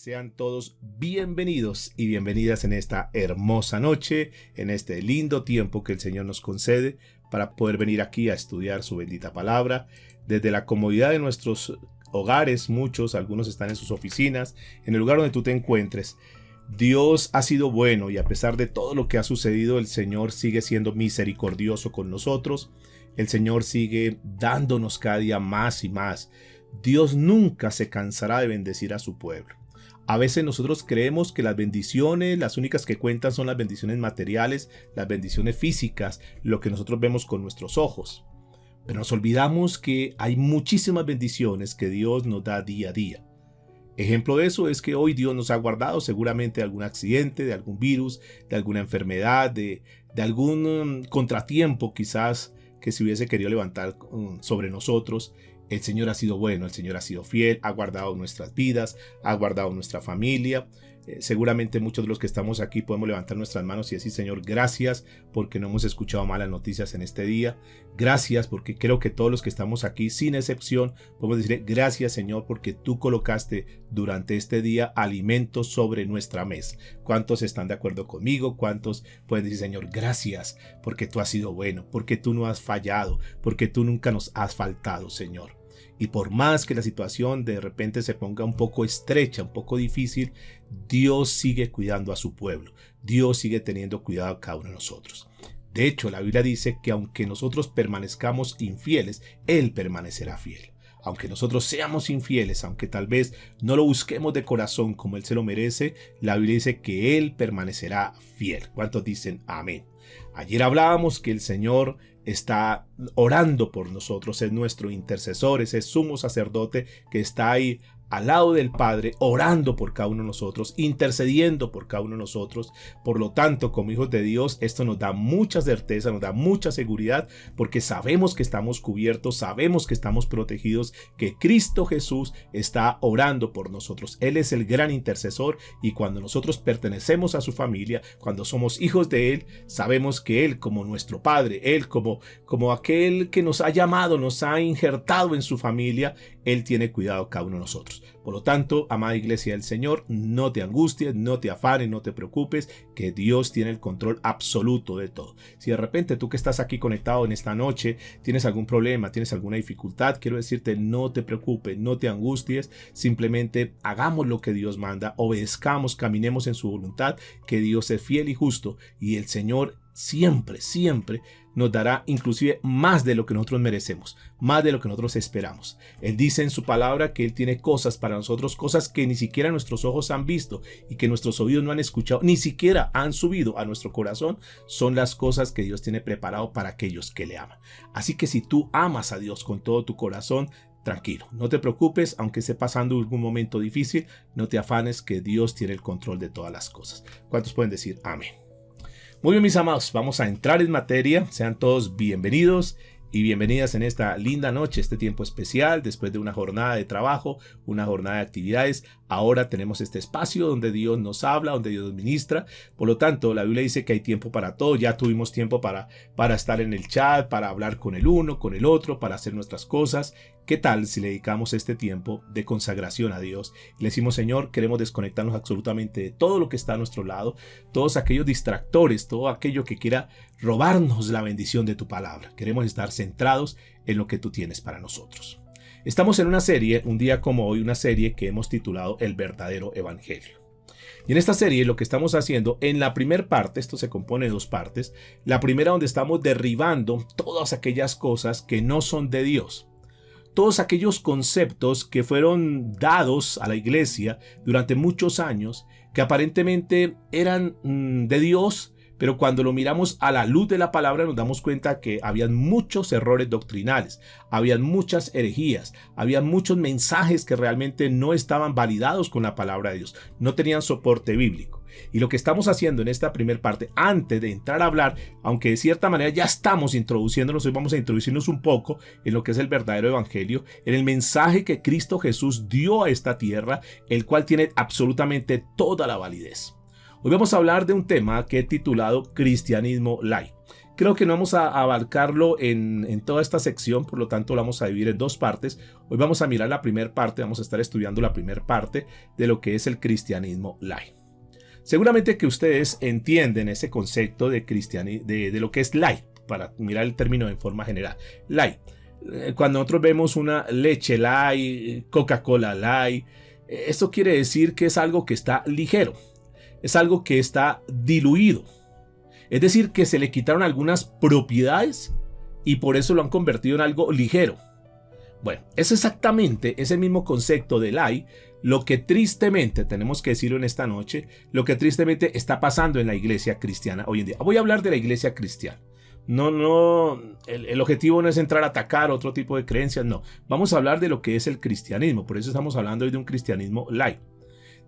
Sean todos bienvenidos y bienvenidas en esta hermosa noche, en este lindo tiempo que el Señor nos concede para poder venir aquí a estudiar su bendita palabra. Desde la comodidad de nuestros hogares, algunos están en sus oficinas, en el lugar donde tú te encuentres. Dios ha sido bueno y a pesar de todo lo que ha sucedido, el Señor sigue siendo misericordioso con nosotros. El Señor sigue dándonos cada día más y más. Dios nunca se cansará de bendecir a su pueblo. A veces nosotros creemos que las bendiciones, las únicas que cuentan son las bendiciones materiales, las bendiciones físicas, lo que nosotros vemos con nuestros ojos. Pero nos olvidamos que hay muchísimas bendiciones que Dios nos da día a día. Ejemplo de eso es que hoy Dios nos ha guardado seguramente de algún accidente, de algún virus, de alguna enfermedad, de algún contratiempo quizás que se hubiese querido levantar sobre nosotros. El Señor ha sido bueno, el Señor ha sido fiel, ha guardado nuestras vidas, ha guardado nuestra familia. Seguramente muchos de los que estamos aquí podemos levantar nuestras manos y decir: Señor, gracias porque no hemos escuchado malas noticias en este día. Gracias porque creo que todos los que estamos aquí, sin excepción, podemos decirle gracias, Señor, porque tú colocaste durante este día alimentos sobre nuestra mesa. ¿Cuántos están de acuerdo conmigo? ¿Cuántos pueden decir: Señor, gracias porque tú has sido bueno, porque tú no has fallado, porque tú nunca nos has faltado, Señor? Y por más que la situación de repente se ponga un poco estrecha, un poco difícil, Dios sigue cuidando a su pueblo. Dios sigue teniendo cuidado a cada uno de nosotros. De hecho, la Biblia dice que aunque nosotros permanezcamos infieles, Él permanecerá fiel. Aunque nosotros seamos infieles, aunque tal vez no lo busquemos de corazón como Él se lo merece, la Biblia dice que Él permanecerá fiel. ¿Cuántos dicen amén? Ayer hablábamos que el Señor está orando por nosotros, es nuestro intercesor, es el sumo sacerdote que está ahí al lado del Padre, orando por cada uno de nosotros, intercediendo por cada uno de nosotros. Por lo tanto, como hijos de Dios, esto nos da mucha certeza, nos da mucha seguridad, porque sabemos que estamos cubiertos, sabemos que estamos protegidos, que Cristo Jesús está orando por nosotros. Él es el gran intercesor y cuando nosotros pertenecemos a su familia, cuando somos hijos de Él, sabemos que Él como nuestro Padre, Él como aquel que nos ha llamado, nos ha injertado en su familia, Él tiene cuidado de cada uno de nosotros. Por lo tanto, amada iglesia del Señor, no te angusties, no te afanes, no te preocupes, que Dios tiene el control absoluto de todo. Si de repente tú que estás aquí conectado en esta noche tienes algún problema, tienes alguna dificultad, quiero decirte: no te preocupes, no te angusties, simplemente hagamos lo que Dios manda, obedezcamos, caminemos en su voluntad, que Dios es fiel y justo y el Señor siempre nos dará inclusive más de lo que nosotros merecemos, más de lo que nosotros esperamos. Él dice en su palabra que Él tiene cosas para nosotros, cosas que ni siquiera nuestros ojos han visto y que nuestros oídos no han escuchado, ni siquiera han subido a nuestro corazón. Son las cosas que Dios tiene preparado para aquellos que le aman. Así que si tú amas a Dios con todo tu corazón, tranquilo, no te preocupes, aunque esté pasando algún momento difícil, no te afanes, que Dios tiene el control de todas las cosas. ¿Cuántos pueden decir amén? Muy bien, mis amados, vamos a entrar en materia. Sean todos bienvenidos y bienvenidas en esta linda noche, este tiempo especial, después de una jornada de trabajo, una jornada de actividades. Ahora tenemos este espacio donde Dios nos habla, donde Dios nos ministra. Por lo tanto, la Biblia dice que hay tiempo para todo. Ya tuvimos tiempo para estar en el chat, para hablar con el uno, con el otro, para hacer nuestras cosas. ¿Qué tal si le dedicamos este tiempo de consagración a Dios? Y le decimos: Señor, queremos desconectarnos absolutamente de todo lo que está a nuestro lado, todos aquellos distractores, todo aquello que quiera robarnos la bendición de tu palabra. Queremos estar centrados en lo que tú tienes para nosotros. Estamos en una serie, un día como hoy, una serie que hemos titulado El verdadero evangelio. Y en esta serie lo que estamos haciendo, en la primera parte, esto se compone de dos partes. La primera, donde estamos derribando todas aquellas cosas que no son de Dios. Todos aquellos conceptos que fueron dados a la iglesia durante muchos años, que aparentemente eran de Dios, pero cuando lo miramos a la luz de la palabra nos damos cuenta que habían muchos errores doctrinales, habían muchas herejías, había muchos mensajes que realmente no estaban validados con la palabra de Dios, no tenían soporte bíblico. Y lo que estamos haciendo en esta primera parte, antes de entrar a hablar, aunque de cierta manera ya estamos introduciéndonos, hoy vamos a introducirnos un poco en lo que es el verdadero evangelio, en el mensaje que Cristo Jesús dio a esta tierra, el cual tiene absolutamente toda la validez. Hoy vamos a hablar de un tema que he titulado Cristianismo Light. Creo que no vamos a abarcarlo en toda esta sección, por lo tanto lo vamos a dividir en dos partes. Hoy vamos a mirar la primera parte, vamos a estar estudiando la primera parte de lo que es el cristianismo light. Seguramente que ustedes entienden ese concepto de lo que es light, para mirar el término en forma general. Light. Cuando nosotros vemos una leche light, Coca-Cola light, esto quiere decir que es algo que está ligero, es algo que está diluido. Es decir, que se le quitaron algunas propiedades y por eso lo han convertido en algo ligero. Bueno, es exactamente ese mismo concepto de light lo que tristemente, tenemos que decirlo en esta noche, lo que tristemente está pasando en la iglesia cristiana hoy en día. Voy a hablar de la iglesia cristiana. El objetivo no es entrar a atacar otro tipo de creencias, no. Vamos a hablar de lo que es el cristianismo, por eso estamos hablando hoy de un cristianismo light.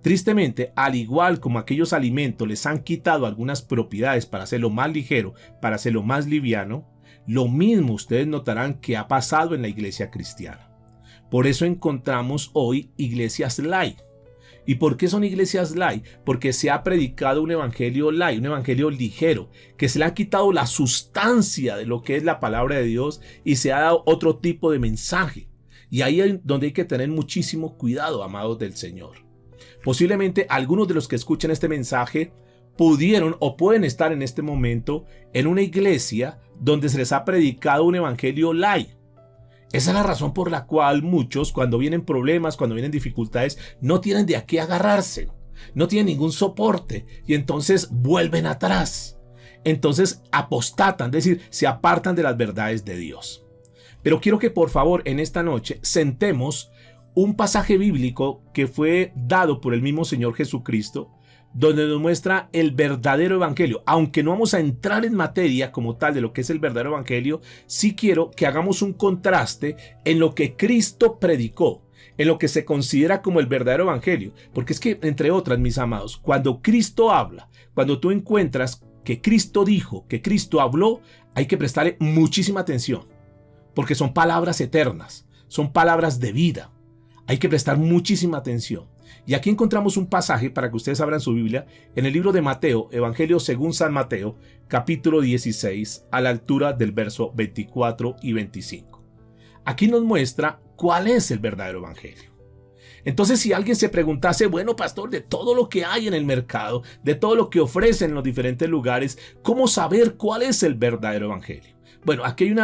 Tristemente, al igual como aquellos alimentos les han quitado algunas propiedades para hacerlo más ligero, para hacerlo más liviano, lo mismo ustedes notarán que ha pasado en la iglesia cristiana. Por eso encontramos hoy iglesias light. ¿Y por qué son iglesias light? Porque se ha predicado un evangelio light, un evangelio ligero, que se le ha quitado la sustancia de lo que es la palabra de Dios y se ha dado otro tipo de mensaje. Y ahí es donde hay que tener muchísimo cuidado, amados del Señor. Posiblemente algunos de los que escuchan este mensaje pudieron o pueden estar en este momento en una iglesia donde se les ha predicado un evangelio light. Esa es la razón por la cual muchos, cuando vienen problemas, cuando vienen dificultades, no tienen de a qué agarrarse, no tienen ningún soporte y entonces vuelven atrás. Entonces apostatan, es decir, se apartan de las verdades de Dios. Pero quiero que por favor en esta noche sentemos un pasaje bíblico que fue dado por el mismo Señor Jesucristo, donde nos muestra el verdadero evangelio. Aunque no vamos a entrar en materia como tal de lo que es el verdadero evangelio, sí quiero que hagamos un contraste en lo que Cristo predicó, en lo que se considera como el verdadero evangelio. Porque es que, entre otras, mis amados, cuando Cristo habla, cuando tú encuentras que Cristo dijo, que Cristo habló, hay que prestarle muchísima atención, porque son palabras eternas, son palabras de vida. Hay que prestar muchísima atención. Y aquí encontramos un pasaje para que ustedes abran su Biblia en el libro de Mateo, Evangelio según San Mateo, capítulo 16, a la altura del verso 24 y 25. Aquí nos muestra cuál es el verdadero evangelio. Entonces, si alguien se preguntase, bueno, pastor, de todo lo que hay en el mercado, de todo lo que ofrecen en los diferentes lugares, ¿cómo saber cuál es el verdadero evangelio? Bueno, aquí hay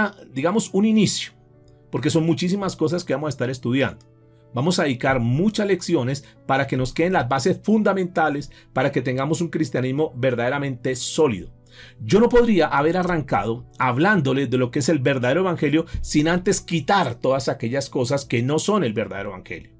un inicio, porque son muchísimas cosas que vamos a estar estudiando. Vamos a dedicar muchas lecciones para que nos queden las bases fundamentales para que tengamos un cristianismo verdaderamente sólido. Yo no podría haber arrancado hablándole de lo que es el verdadero evangelio sin antes quitar todas aquellas cosas que no son el verdadero evangelio.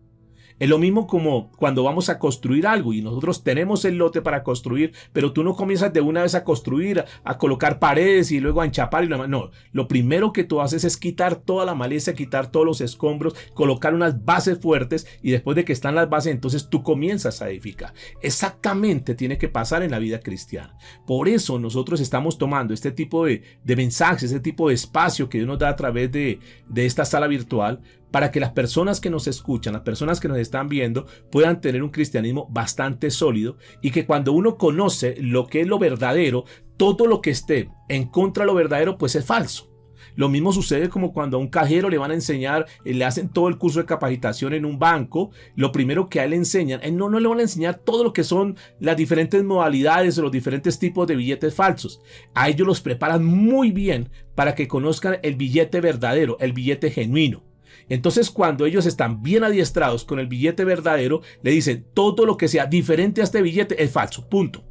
Es lo mismo como cuando vamos a construir algo y nosotros tenemos el lote para construir, pero tú no comienzas de una vez a construir, a colocar paredes y luego a enchapar y lo demás. No, lo primero que tú haces es quitar toda la maleza, quitar todos los escombros, colocar unas bases fuertes y después de que están las bases, entonces tú comienzas a edificar. Exactamente tiene que pasar en la vida cristiana. Por eso nosotros estamos tomando este tipo de mensajes, este tipo de espacio que Dios nos da a través de esta sala virtual, para que las personas que nos escuchan, las personas que nos están viendo, puedan tener un cristianismo bastante sólido y que cuando uno conoce lo que es lo verdadero, todo lo que esté en contra de lo verdadero, pues es falso. Lo mismo sucede como cuando a un cajero le van a enseñar, le hacen todo el curso de capacitación en un banco, lo primero que a él le enseñan, no le van a enseñar todo lo que son las diferentes modalidades o los diferentes tipos de billetes falsos. A ellos los preparan muy bien para que conozcan el billete verdadero, el billete genuino. Entonces, cuando ellos están bien adiestrados con el billete verdadero, le dicen todo lo que sea diferente a este billete es falso, punto.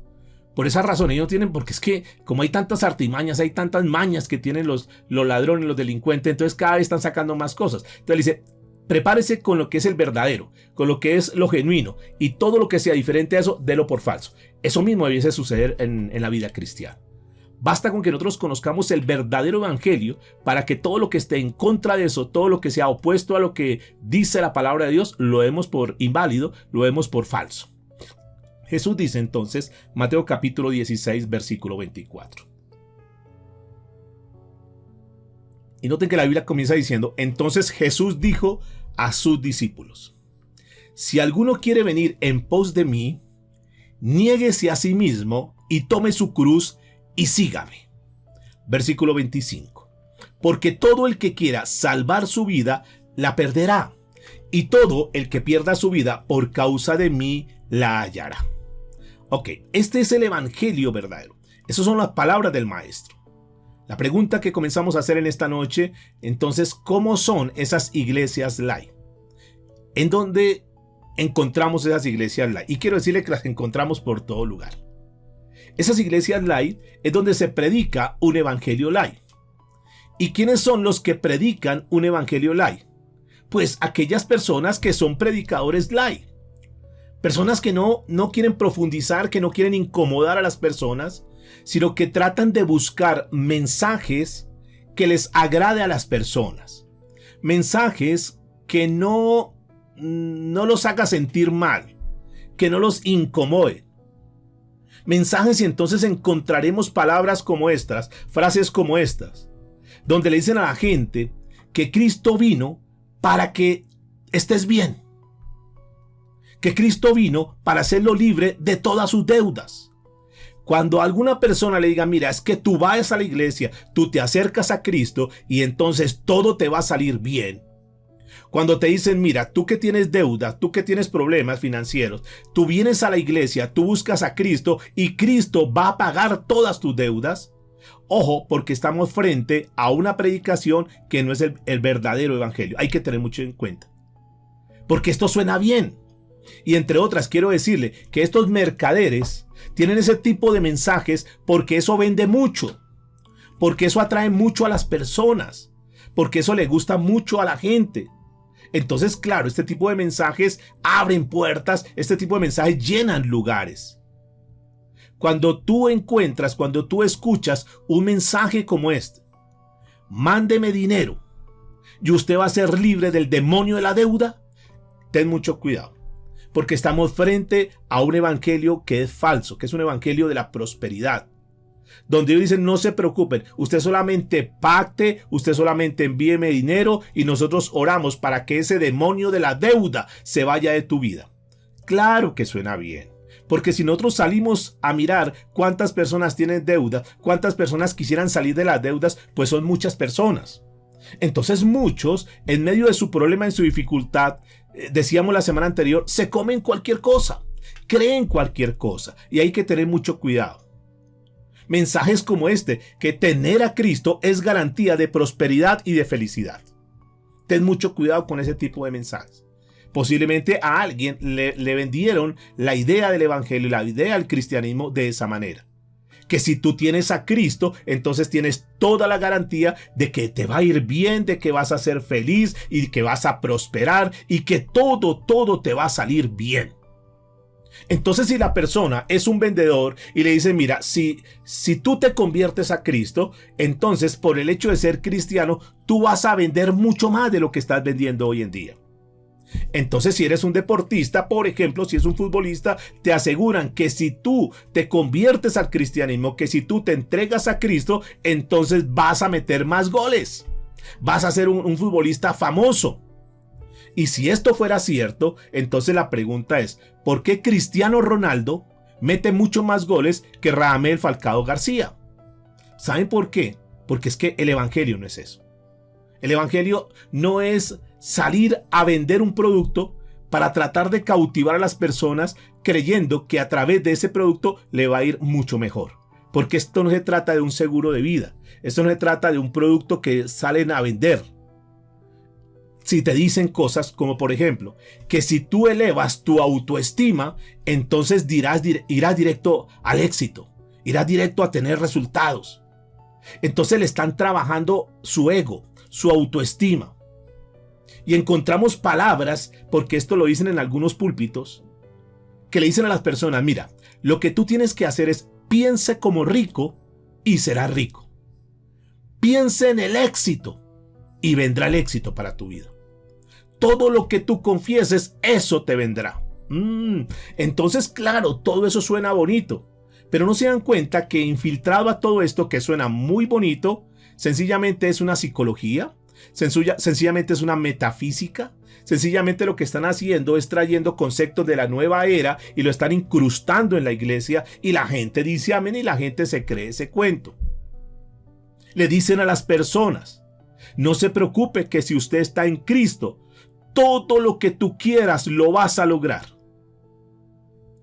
Por esa razón ellos tienen, porque es que como hay tantas artimañas, hay tantas mañas que tienen los ladrones, los delincuentes, entonces cada vez están sacando más cosas. Entonces le dice, prepárese con lo que es el verdadero, con lo que es lo genuino, y todo lo que sea diferente a eso, délo por falso. Eso mismo debiese suceder en la vida cristiana. Basta con que nosotros conozcamos el verdadero evangelio para que todo lo que esté en contra de eso, todo lo que sea opuesto a lo que dice la palabra de Dios, lo demos por inválido, lo demos por falso. Jesús dice entonces, Mateo capítulo 16, versículo 24. Y noten que la Biblia comienza diciendo, entonces Jesús dijo a sus discípulos, si alguno quiere venir en pos de mí, niéguese a sí mismo y tome su cruz y sígame. Versículo 25. Porque todo el que quiera salvar su vida, la perderá. Y todo el que pierda su vida por causa de mí, la hallará. Ok, este es el evangelio verdadero. Esas son las palabras del maestro. La pregunta que comenzamos a hacer en esta noche, entonces, ¿cómo son esas iglesias light? ¿En dónde encontramos esas iglesias light? Y quiero decirle que las encontramos por todo lugar. Esas iglesias light es donde se predica un evangelio light. ¿Y quiénes son los que predican un evangelio light? Pues aquellas personas que son predicadores light. Personas que no quieren profundizar, que no quieren incomodar a las personas, sino que tratan de buscar mensajes que les agrade a las personas. Mensajes que no los haga sentir mal, que no los incomode. Mensajes, y entonces encontraremos palabras como estas, frases como estas, donde le dicen a la gente que Cristo vino para que estés bien. Que Cristo vino para hacerlo libre de todas sus deudas. Cuando alguna persona le diga, mira, es que tú vayas a la iglesia, tú te acercas a Cristo y entonces todo te va a salir bien. Cuando te dicen, mira, tú que tienes deuda, tú que tienes problemas financieros, tú vienes a la iglesia, tú buscas a Cristo y Cristo va a pagar todas tus deudas. Ojo, porque estamos frente a una predicación que no es el verdadero evangelio. Hay que tener mucho en cuenta. Porque esto suena bien. Y entre otras, quiero decirle que estos mercaderes tienen ese tipo de mensajes porque eso vende mucho. Porque eso atrae mucho a las personas. Porque eso le gusta mucho a la gente. Entonces, claro, este tipo de mensajes abren puertas, este tipo de mensajes llenan lugares. Cuando tú escuchas un mensaje como este, mándeme dinero y usted va a ser libre del demonio de la deuda, ten mucho cuidado, porque estamos frente a un evangelio que es falso, que es un evangelio de la prosperidad. Donde ellos dicen, no se preocupen, usted solamente pacte, usted solamente envíeme dinero y nosotros oramos para que ese demonio de la deuda se vaya de tu vida. Claro que suena bien, porque si nosotros salimos a mirar cuántas personas tienen deuda, cuántas personas quisieran salir de las deudas, pues son muchas personas. Entonces muchos, en medio de su problema, en su dificultad, decíamos la semana anterior, se comen cualquier cosa, creen cualquier cosa y hay que tener mucho cuidado. Mensajes como este, que tener a Cristo es garantía de prosperidad y de felicidad. Ten mucho cuidado con ese tipo de mensajes. Posiblemente a alguien le vendieron la idea del evangelio, la idea del cristianismo de esa manera. Que si tú tienes a Cristo, entonces tienes toda la garantía de que te va a ir bien, de que vas a ser feliz y que vas a prosperar y que todo te va a salir bien. Entonces, si la persona es un vendedor y le dice, mira, si tú te conviertes a Cristo, entonces por el hecho de ser cristiano, tú vas a vender mucho más de lo que estás vendiendo hoy en día. Entonces, si eres un deportista, por ejemplo, si es un futbolista, te aseguran que si tú te conviertes al cristianismo, que si tú te entregas a Cristo, entonces vas a meter más goles. Vas a ser un futbolista famoso. Y si esto fuera cierto, entonces la pregunta es, ¿por qué Cristiano Ronaldo mete mucho más goles que Radamel Falcao García? ¿Saben por qué? Porque es que el evangelio no es eso. El evangelio no es salir a vender un producto para tratar de cautivar a las personas creyendo que a través de ese producto le va a ir mucho mejor. Porque esto no se trata de un seguro de vida. Esto no se trata de un producto que salen a vender. Si te dicen cosas como, por ejemplo, que si tú elevas tu autoestima, entonces irás directo al éxito, irás directo a tener resultados. Entonces le están trabajando su ego, su autoestima. Y encontramos palabras, porque esto lo dicen en algunos púlpitos, que le dicen a las personas, mira, lo que tú tienes que hacer es piense como rico y serás rico. Piense en el éxito y vendrá el éxito para tu vida. Todo lo que tú confieses, eso te vendrá. Entonces, claro, todo eso suena bonito. Pero no se dan cuenta que infiltrado a todo esto que suena muy bonito, sencillamente es una psicología, sencillamente es una metafísica, sencillamente lo que están haciendo es trayendo conceptos de la nueva era y lo están incrustando en la iglesia y la gente dice amén y la gente se cree ese cuento. Le dicen a las personas, no se preocupe que si usted está en Cristo, todo lo que tú quieras lo vas a lograr.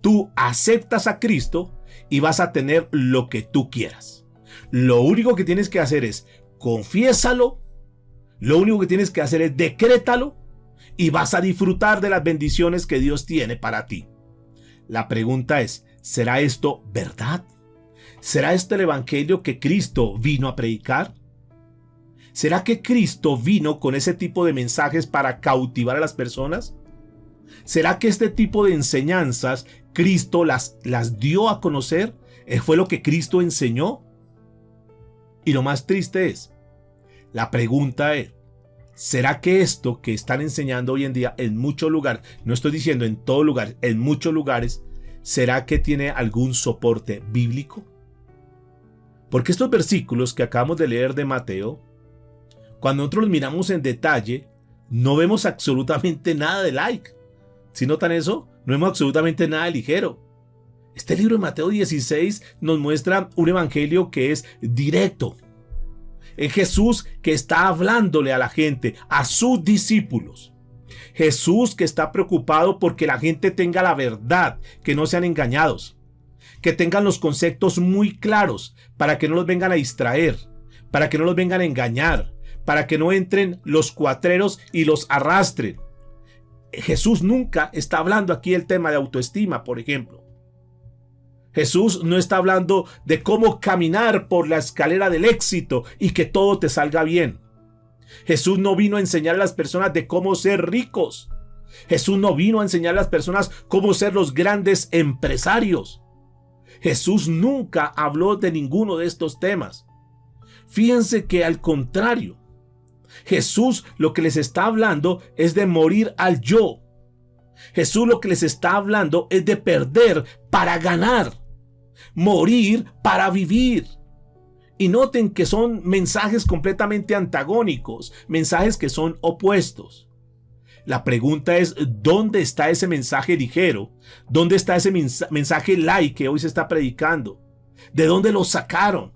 Tú aceptas a Cristo y vas a tener lo que tú quieras. Lo único que tienes que hacer es confiésalo, lo único que tienes que hacer es decrétalo y vas a disfrutar de las bendiciones que Dios tiene para ti. La pregunta es, ¿será esto verdad? ¿Será este el evangelio que Cristo vino a predicar? ¿Será que Cristo vino con ese tipo de mensajes para cautivar a las personas? ¿Será que este tipo de enseñanzas Cristo las dio a conocer? ¿Fue lo que Cristo enseñó? Y lo más triste es, la pregunta es, ¿será que esto que están enseñando hoy en día en muchos lugares, no estoy diciendo en todo lugar, en muchos lugares, ¿será que tiene algún soporte bíblico? Porque estos versículos que acabamos de leer de Mateo, cuando nosotros los miramos en detalle, no vemos absolutamente nada de like. ¿Sí notan eso? No vemos absolutamente nada de ligero. Este libro de Mateo 16 nos muestra un evangelio que es directo. Es Jesús que está hablándole a la gente, a sus discípulos. Jesús que está preocupado porque la gente tenga la verdad, que no sean engañados, que tengan los conceptos muy claros para que no los vengan a distraer, para que no los vengan a engañar, para que no entren los cuatreros y los arrastren. Jesús nunca está hablando aquí el tema de autoestima, por ejemplo. Jesús no está hablando de cómo caminar por la escalera del éxito y que todo te salga bien. Jesús no vino a enseñar a las personas de cómo ser ricos. Jesús no vino a enseñar a las personas cómo ser los grandes empresarios. Jesús nunca habló de ninguno de estos temas. Fíjense que al contrario, Jesús lo que les está hablando es de morir al yo. Jesús lo que les está hablando es de perder para ganar, morir para vivir. Y noten que son mensajes completamente antagónicos, mensajes que son opuestos. La pregunta es, ¿dónde está ese mensaje ligero? ¿Dónde está ese mensaje light que hoy se está predicando? ¿De dónde lo sacaron?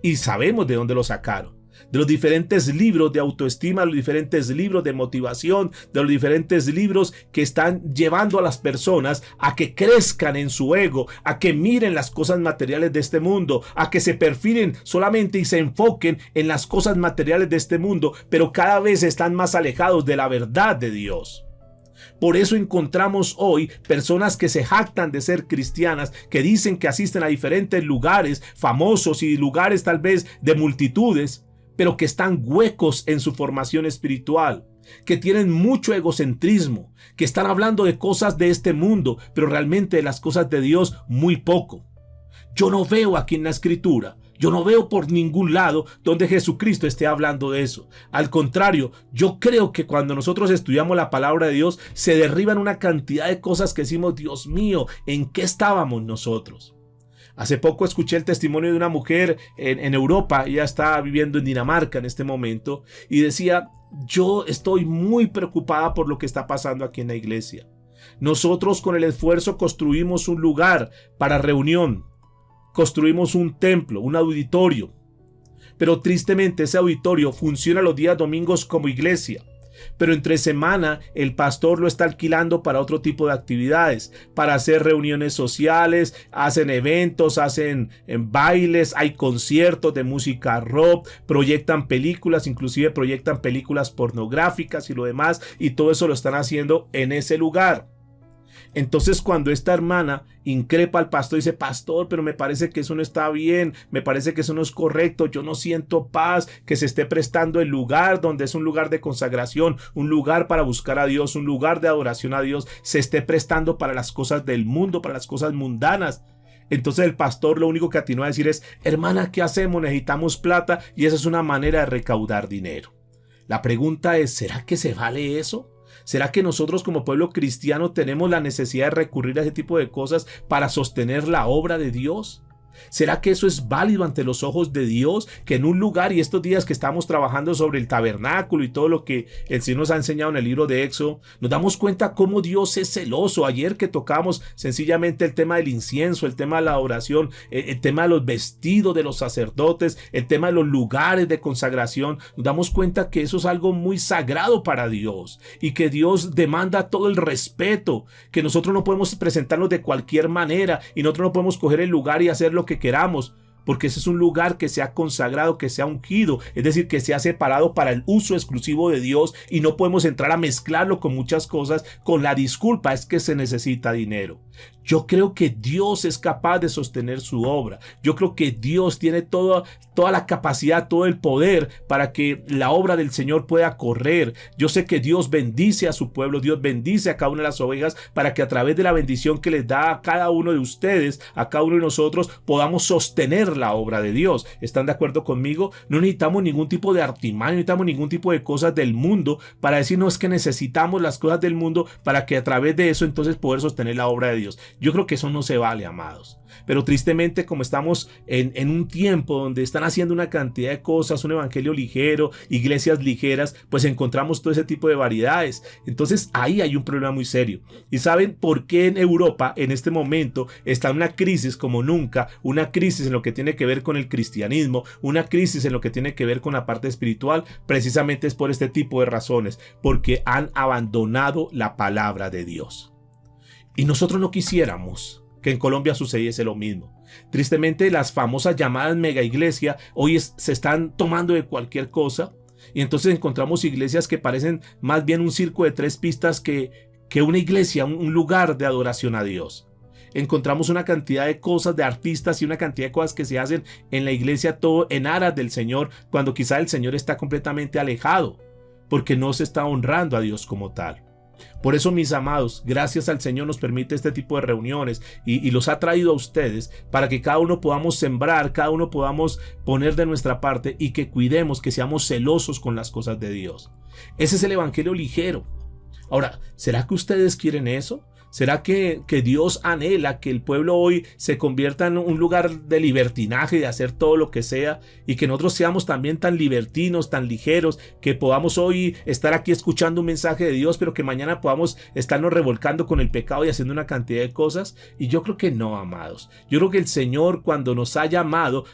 Y sabemos de dónde lo sacaron. De los diferentes libros de autoestima, los diferentes libros de motivación, de los diferentes libros que están llevando a las personas a que crezcan en su ego, a que miren las cosas materiales de este mundo, a que se perfilen solamente y se enfoquen en las cosas materiales de este mundo, pero cada vez están más alejados de la verdad de Dios. Por eso encontramos hoy personas que se jactan de ser cristianas, que dicen que asisten a diferentes lugares famosos y lugares tal vez de multitudes, pero que están huecos en su formación espiritual, que tienen mucho egocentrismo, que están hablando de cosas de este mundo, pero realmente de las cosas de Dios muy poco. Yo no veo aquí en la Escritura, yo no veo por ningún lado donde Jesucristo esté hablando de eso. Al contrario, yo creo que cuando nosotros estudiamos la palabra de Dios, se derriban una cantidad de cosas que decimos, Dios mío, ¿en qué estábamos nosotros? Hace poco escuché el testimonio de una mujer en Europa, ella está viviendo en Dinamarca en este momento, y decía, yo estoy muy preocupada por lo que está pasando aquí en la iglesia. Nosotros con el esfuerzo construimos un lugar para reunión, construimos un templo, un auditorio, pero tristemente ese auditorio funciona los días domingos como iglesia. Pero entre semana el pastor lo está alquilando para otro tipo de actividades, para hacer reuniones sociales, hacen eventos, hacen bailes, hay conciertos de música rock, proyectan películas, inclusive proyectan películas pornográficas y lo demás, y todo eso lo están haciendo en ese lugar. Entonces cuando esta hermana increpa al pastor y dice, pastor, pero me parece que eso no está bien, me parece que eso no es correcto, yo no siento paz, que se esté prestando el lugar donde es un lugar de consagración, un lugar para buscar a Dios, un lugar de adoración a Dios, se esté prestando para las cosas del mundo, para las cosas mundanas. Entonces el pastor lo único que atinó a decir es, hermana, ¿qué hacemos? Necesitamos plata, y esa es una manera de recaudar dinero. La pregunta es, ¿será que se vale eso? ¿Será que nosotros como pueblo cristiano tenemos la necesidad de recurrir a ese tipo de cosas para sostener la obra de Dios? ¿Será que eso es válido ante los ojos de Dios? Que en un lugar, y estos días que estamos trabajando sobre el tabernáculo y todo lo que el Señor nos ha enseñado en el libro de Éxodo, nos damos cuenta cómo Dios es celoso. Ayer que tocamos sencillamente el tema del incienso, el tema de la oración, el tema de los vestidos de los sacerdotes, el tema de los lugares de consagración, nos damos cuenta que eso es algo muy sagrado para Dios y que Dios demanda todo el respeto, que nosotros no podemos presentarnos de cualquier manera y nosotros no podemos coger el lugar y hacer lo que queramos, porque ese es un lugar que se ha consagrado, que se ha ungido, es decir, que se ha separado para el uso exclusivo de Dios y no podemos entrar a mezclarlo con muchas cosas con la disculpa es que se necesita dinero. Yo creo que Dios es capaz de sostener su obra. Yo creo que Dios tiene toda la capacidad, todo el poder para que la obra del Señor pueda correr. Yo sé que Dios bendice a su pueblo, Dios bendice a cada una de las ovejas para que a través de la bendición que les da a cada uno de ustedes, a cada uno de nosotros, podamos sostener la obra de Dios. ¿Están de acuerdo conmigo? No necesitamos ningún tipo de artimaña, no necesitamos ningún tipo de cosas del mundo para decirnos que necesitamos las cosas del mundo para que a través de eso entonces poder sostener la obra de Dios. Yo creo que eso no se vale, amados. Pero tristemente, como estamos en un tiempo donde están haciendo una cantidad de cosas, un evangelio ligero, iglesias ligeras, pues encontramos todo ese tipo de variedades. Entonces ahí hay un problema muy serio. ¿Y saben por qué en Europa en este momento está una crisis como nunca? Una crisis en lo que tiene que ver con el cristianismo, una crisis en lo que tiene que ver con la parte espiritual. Precisamente es por este tipo de razones, porque han abandonado la palabra de Dios. Y nosotros no quisiéramos que en Colombia sucediese lo mismo. Tristemente, las famosas llamadas mega iglesia hoy se están tomando de cualquier cosa y entonces encontramos iglesias que parecen más bien un circo de 3 pistas que una iglesia, un lugar de adoración a Dios. Encontramos una cantidad de cosas, de artistas y una cantidad de cosas que se hacen en la iglesia, todo en aras del Señor, cuando quizá el Señor está completamente alejado porque no se está honrando a Dios como tal. Por eso, mis amados, gracias al Señor nos permite este tipo de reuniones y los ha traído a ustedes para que cada uno podamos sembrar, cada uno podamos poner de nuestra parte y que cuidemos, que seamos celosos con las cosas de Dios. Ese es el evangelio ligero. Ahora, ¿será que ustedes quieren eso? ¿Será que Dios anhela que el pueblo hoy se convierta en un lugar de libertinaje, de hacer todo lo que sea, y que nosotros seamos también tan libertinos, tan ligeros, que podamos hoy estar aquí escuchando un mensaje de Dios, pero que mañana podamos estarnos revolcando con el pecado y haciendo una cantidad de cosas? Y yo creo que no, amados. Yo creo que el Señor, cuando nos ha llamado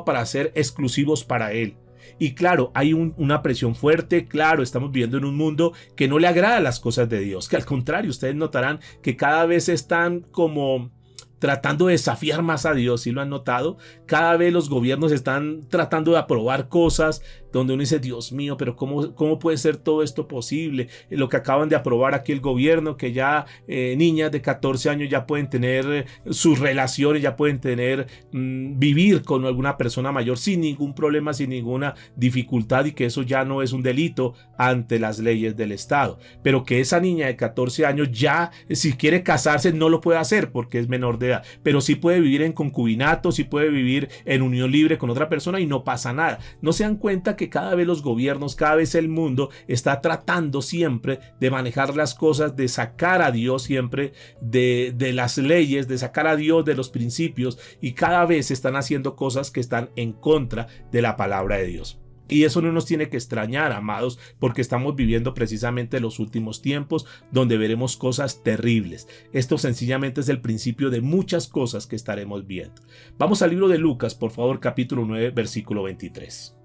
para ser exclusivos para Él. Y claro, hay una presión fuerte, claro, estamos viviendo en un mundo que no le agrada las cosas de Dios, que al contrario, ustedes notarán que cada vez están como tratando de desafiar más a Dios, ¿sí lo han notado? Cada vez los gobiernos están tratando de aprobar cosas donde uno dice, Dios mío, pero ¿cómo puede ser todo esto posible? Lo que acaban de aprobar aquí el gobierno, que ya niñas de 14 años ya pueden tener sus relaciones, ya pueden tener, vivir con alguna persona mayor sin ningún problema, sin ninguna dificultad, y que eso ya no es un delito ante las leyes del Estado. Pero que esa niña de 14 años ya, si quiere casarse, no lo puede hacer porque es menor de edad, pero sí puede vivir en concubinato, sí puede vivir en unión libre con otra persona y no pasa nada. ¿No se dan cuenta que cada vez los gobiernos, cada vez el mundo está tratando siempre de manejar las cosas, de sacar a Dios siempre de las leyes, de sacar a Dios de los principios, y cada vez están haciendo cosas que están en contra de la palabra de Dios? Y eso no nos tiene que extrañar, amados, porque estamos viviendo precisamente los últimos tiempos donde veremos cosas terribles. Esto sencillamente es el principio de muchas cosas que estaremos viendo. Vamos al libro de Lucas, por favor, capítulo 9, versículo 23.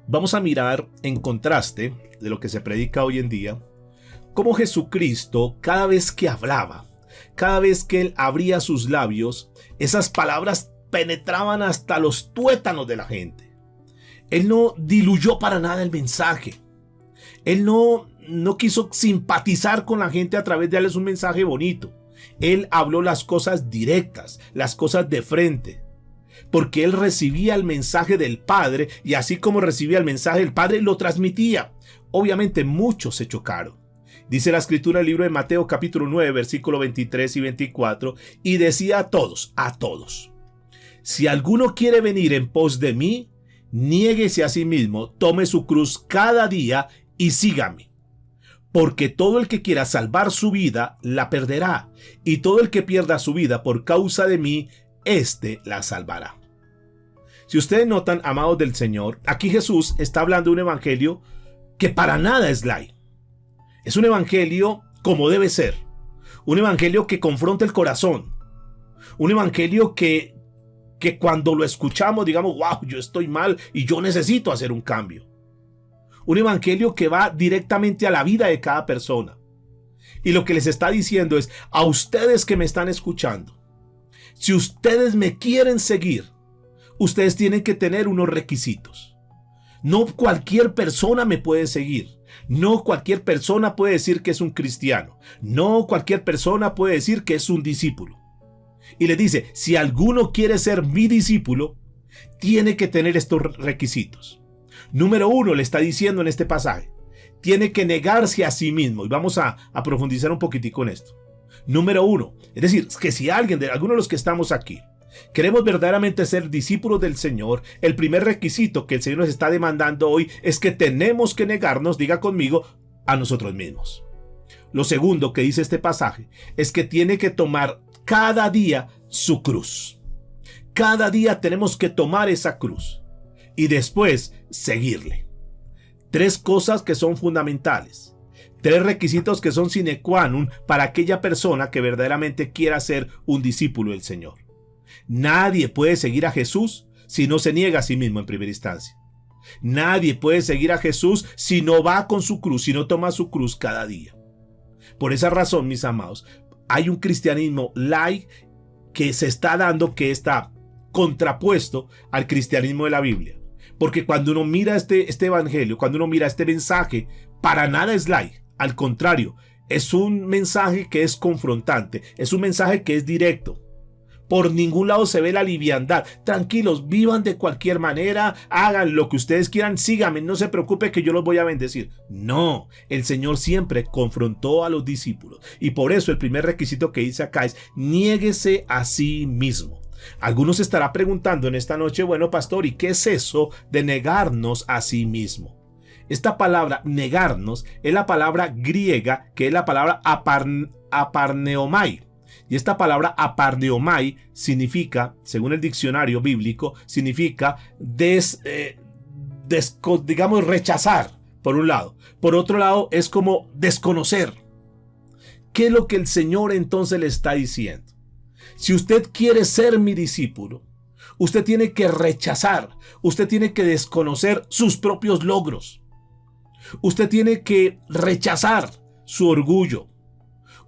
Vamos a mirar, en contraste de lo que se predica hoy en día, cómo Jesucristo, cada vez que hablaba, cada vez que Él abría sus labios, esas palabras penetraban hasta los tuétanos de la gente. Él no diluyó para nada el mensaje. Él no quiso simpatizar con la gente a través de darles un mensaje bonito. Él habló las cosas directas, las cosas de frente, porque Él recibía el mensaje del Padre, y así como recibía el mensaje del Padre, lo transmitía. Obviamente muchos se chocaron. Dice la escritura en el libro de Mateo capítulo 9, versículo 23 y 24, y decía a todos, si alguno quiere venir en pos de mí, niéguese a sí mismo, tome su cruz cada día y sígame. Porque todo el que quiera salvar su vida, la perderá. Y todo el que pierda su vida por causa de mí, éste la salvará. Si ustedes notan, amados del Señor, aquí Jesús está hablando de un evangelio que para nada es light. Es un evangelio como debe ser. Un evangelio que confronta el corazón. Un evangelio que cuando lo escuchamos digamos, wow, yo estoy mal y yo necesito hacer un cambio. Un evangelio que va directamente a la vida de cada persona. Y lo que les está diciendo es, a ustedes que me están escuchando, si ustedes me quieren seguir, ustedes tienen que tener unos requisitos. No cualquier persona me puede seguir. No cualquier persona puede decir que es un cristiano. No cualquier persona puede decir que es un discípulo. Y le dice, si alguno quiere ser mi discípulo, tiene que tener estos requisitos. Número 1, le está diciendo en este pasaje, tiene que negarse a sí mismo. Y vamos a profundizar un poquitico en esto. Número 1, es decir, que si alguno de los que estamos aquí queremos verdaderamente ser discípulos del Señor, el primer requisito que el Señor nos está demandando hoy es que tenemos que negarnos, diga conmigo, a nosotros mismos. Lo segundo que dice este pasaje es que tiene que tomar cada día su cruz. Cada día tenemos que tomar esa cruz y después seguirle. 3 cosas que son fundamentales. 3 requisitos que son sine qua non para aquella persona que verdaderamente quiera ser un discípulo del Señor. Nadie puede seguir a Jesús si no se niega a sí mismo en primera instancia. Nadie puede seguir a Jesús si no va con su cruz, si no toma su cruz cada día. Por esa razón, mis amados, hay un cristianismo light que se está dando, que está contrapuesto al cristianismo de la Biblia. Porque cuando uno mira este evangelio, cuando uno mira este mensaje, para nada es light. Al contrario, es un mensaje que es confrontante, es un mensaje que es directo. Por ningún lado se ve la liviandad. Tranquilos, vivan de cualquier manera, hagan lo que ustedes quieran, síganme, no se preocupe que yo los voy a bendecir. No, el Señor siempre confrontó a los discípulos. Y por eso el primer requisito que dice acá es, niéguese a sí mismo. Algunos se estará preguntando en esta noche, bueno, pastor, ¿y qué es eso de negarnos a sí mismo? Esta palabra negarnos es la palabra griega que es la palabra aparneomai. Y esta palabra aparneomai significa, según el diccionario bíblico, significa digamos rechazar, por un lado. Por otro lado, es como desconocer. ¿Qué es lo que el Señor entonces le está diciendo? Si usted quiere ser mi discípulo, usted tiene que rechazar, usted tiene que desconocer sus propios logros. Usted tiene que rechazar su orgullo.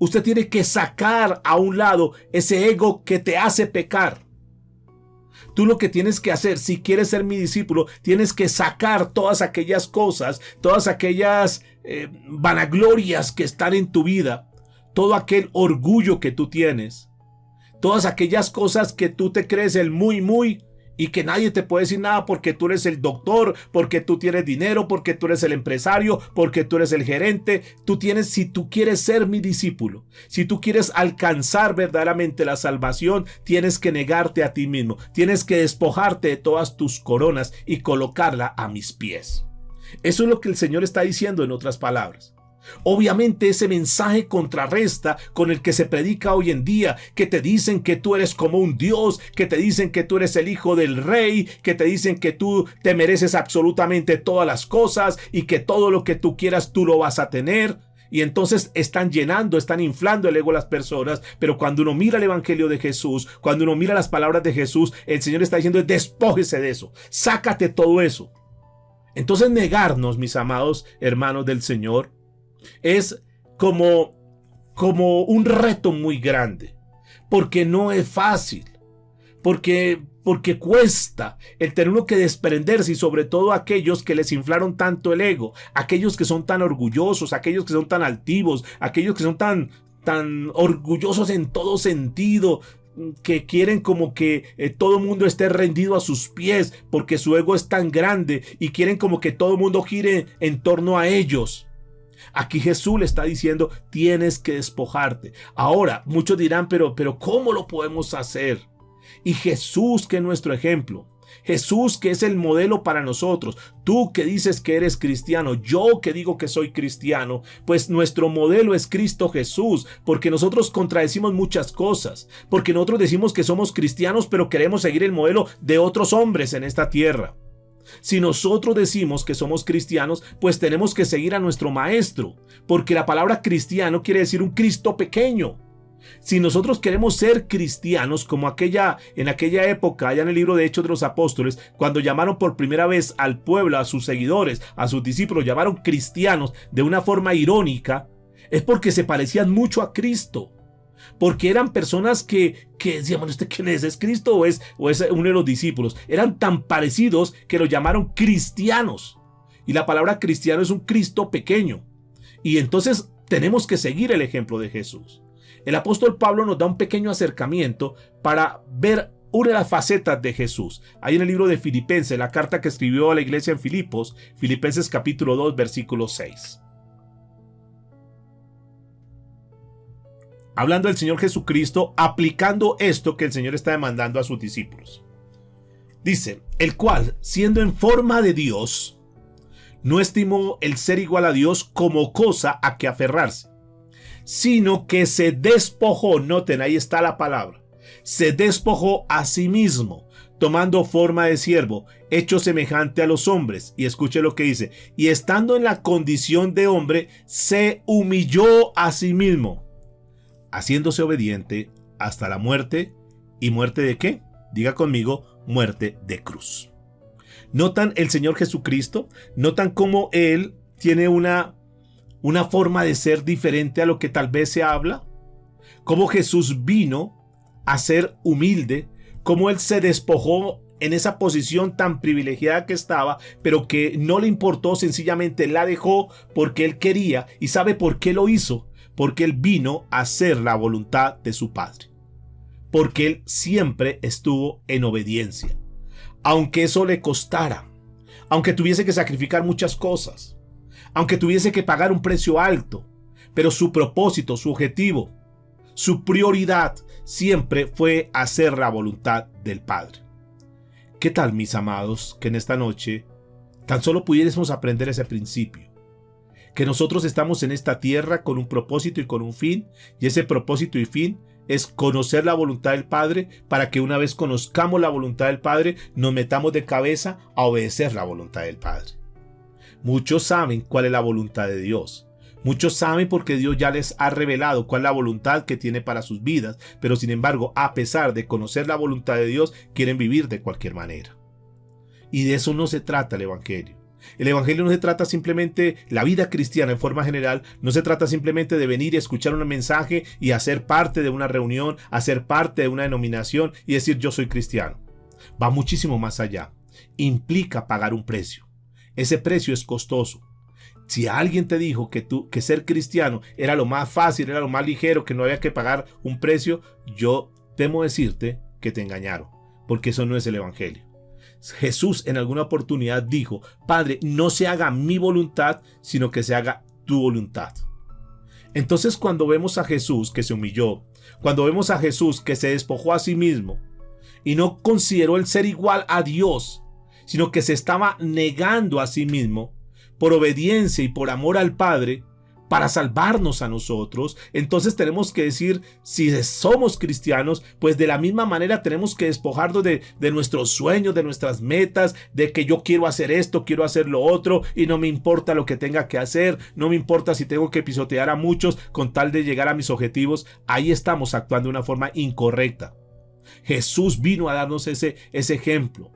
Usted tiene que sacar a un lado ese ego que te hace pecar. Tú lo que tienes que hacer, si quieres ser mi discípulo, tienes que sacar todas aquellas cosas, todas aquellas vanaglorias que están en tu vida, todo aquel orgullo que tú tienes, todas aquellas cosas que tú te crees el muy, y que nadie te puede decir nada porque tú eres el doctor, porque tú tienes dinero, porque tú eres el empresario, porque tú eres el gerente. Si tú quieres ser mi discípulo, si tú quieres alcanzar verdaderamente la salvación, tienes que negarte a ti mismo, tienes que despojarte de todas tus coronas y colocarla a mis pies. Eso es lo que el Señor está diciendo en otras palabras. Obviamente ese mensaje contrarresta con el que se predica hoy en día, que te dicen que tú eres como un Dios, que te dicen que tú eres el hijo del rey, que te dicen que tú te mereces absolutamente todas las cosas y que todo lo que tú quieras tú lo vas a tener. Y entonces están inflando el ego de las personas. Pero cuando uno mira el evangelio de Jesús, cuando uno mira las palabras de Jesús, el Señor está diciendo, despójese de eso, sácate todo eso. Entonces negarnos, mis amados hermanos del Señor, es como un reto muy grande, porque no es fácil, porque cuesta el tener uno que desprenderse, y sobre todo aquellos que les inflaron tanto el ego, aquellos que son tan orgullosos, aquellos que son tan altivos, aquellos que son tan orgullosos en todo sentido, que quieren como que todo el mundo esté rendido a sus pies porque su ego es tan grande y quieren como que todo el mundo gire en torno a ellos. Aquí Jesús le está diciendo, tienes que despojarte. Ahora, muchos dirán, pero ¿cómo lo podemos hacer? Y Jesús, que es nuestro ejemplo, Jesús, que es el modelo para nosotros, tú que dices que eres cristiano, yo que digo que soy cristiano, pues nuestro modelo es Cristo Jesús, porque nosotros contradecimos muchas cosas, porque nosotros decimos que somos cristianos, pero queremos seguir el modelo de otros hombres en esta tierra. Si nosotros decimos que somos cristianos, pues tenemos que seguir a nuestro maestro, porque la palabra cristiano quiere decir un Cristo pequeño. Si nosotros queremos ser cristianos como en aquella época, allá en el libro de Hechos de los Apóstoles, cuando llamaron por primera vez al pueblo, a sus seguidores, a sus discípulos, llamaron cristianos de una forma irónica, es porque se parecían mucho a Cristo. Porque eran personas que decían, bueno, ¿usted quién es? ¿Es Cristo o es uno de los discípulos? Eran tan parecidos que los llamaron cristianos. Y la palabra cristiano es un Cristo pequeño. Y entonces tenemos que seguir el ejemplo de Jesús. El apóstol Pablo nos da un pequeño acercamiento para ver una de las facetas de Jesús. Ahí en el libro de Filipenses, la carta que escribió a la iglesia en Filipos, Filipenses capítulo 2, versículo 6. Hablando del Señor Jesucristo, aplicando esto que el Señor está demandando a sus discípulos. Dice, el cual, siendo en forma de Dios, no estimó el ser igual a Dios como cosa a que aferrarse, sino que se despojó, noten, ahí está la palabra, se despojó a sí mismo, tomando forma de siervo, hecho semejante a los hombres. Y escuche lo que dice, y estando en la condición de hombre, se humilló a sí mismo, haciéndose obediente hasta la muerte. ¿Y muerte de qué? Diga conmigo, muerte de cruz. ¿Notan el Señor Jesucristo? ¿Notan cómo Él tiene una forma de ser diferente a lo que tal vez se habla? Cómo Jesús vino a ser humilde, cómo Él se despojó en esa posición tan privilegiada que estaba, pero que no le importó, sencillamente la dejó porque Él quería. ¿Y sabe por qué lo hizo? Porque Él vino a hacer la voluntad de su Padre. Porque Él siempre estuvo en obediencia. Aunque eso le costara, aunque tuviese que sacrificar muchas cosas, aunque tuviese que pagar un precio alto, pero su propósito, su objetivo, su prioridad siempre fue hacer la voluntad del Padre. ¿Qué tal, mis amados, que en esta noche tan solo pudiésemos aprender ese principio? Que nosotros estamos en esta tierra con un propósito y con un fin, y ese propósito y fin es conocer la voluntad del Padre, para que una vez conozcamos la voluntad del Padre, nos metamos de cabeza a obedecer la voluntad del Padre. Muchos saben cuál es la voluntad de Dios. Muchos saben porque Dios ya les ha revelado cuál es la voluntad que tiene para sus vidas, pero sin embargo, a pesar de conocer la voluntad de Dios, quieren vivir de cualquier manera. Y de eso no se trata el Evangelio. El Evangelio no se trata simplemente, la vida cristiana en forma general, no se trata simplemente de venir y escuchar un mensaje y hacer parte de una reunión, hacer parte de una denominación y decir yo soy cristiano. Va muchísimo más allá. Implica pagar un precio. Ese precio es costoso. Si alguien te dijo que ser cristiano era lo más fácil, era lo más ligero, que no había que pagar un precio, yo temo decirte que te engañaron, porque eso no es el Evangelio. Jesús en alguna oportunidad dijo, Padre, no se haga mi voluntad, sino que se haga tu voluntad. Entonces, cuando vemos a Jesús que se humilló, cuando vemos a Jesús que se despojó a sí mismo y no consideró el ser igual a Dios, sino que se estaba negando a sí mismo por obediencia y por amor al Padre para salvarnos a nosotros, entonces tenemos que decir, si somos cristianos, pues de la misma manera tenemos que despojarnos de nuestros sueños, de nuestras metas, de que yo quiero hacer esto, quiero hacer lo otro y no me importa lo que tenga que hacer, no me importa si tengo que pisotear a muchos con tal de llegar a mis objetivos. Ahí estamos actuando de una forma incorrecta. Jesús vino a darnos ese ejemplo.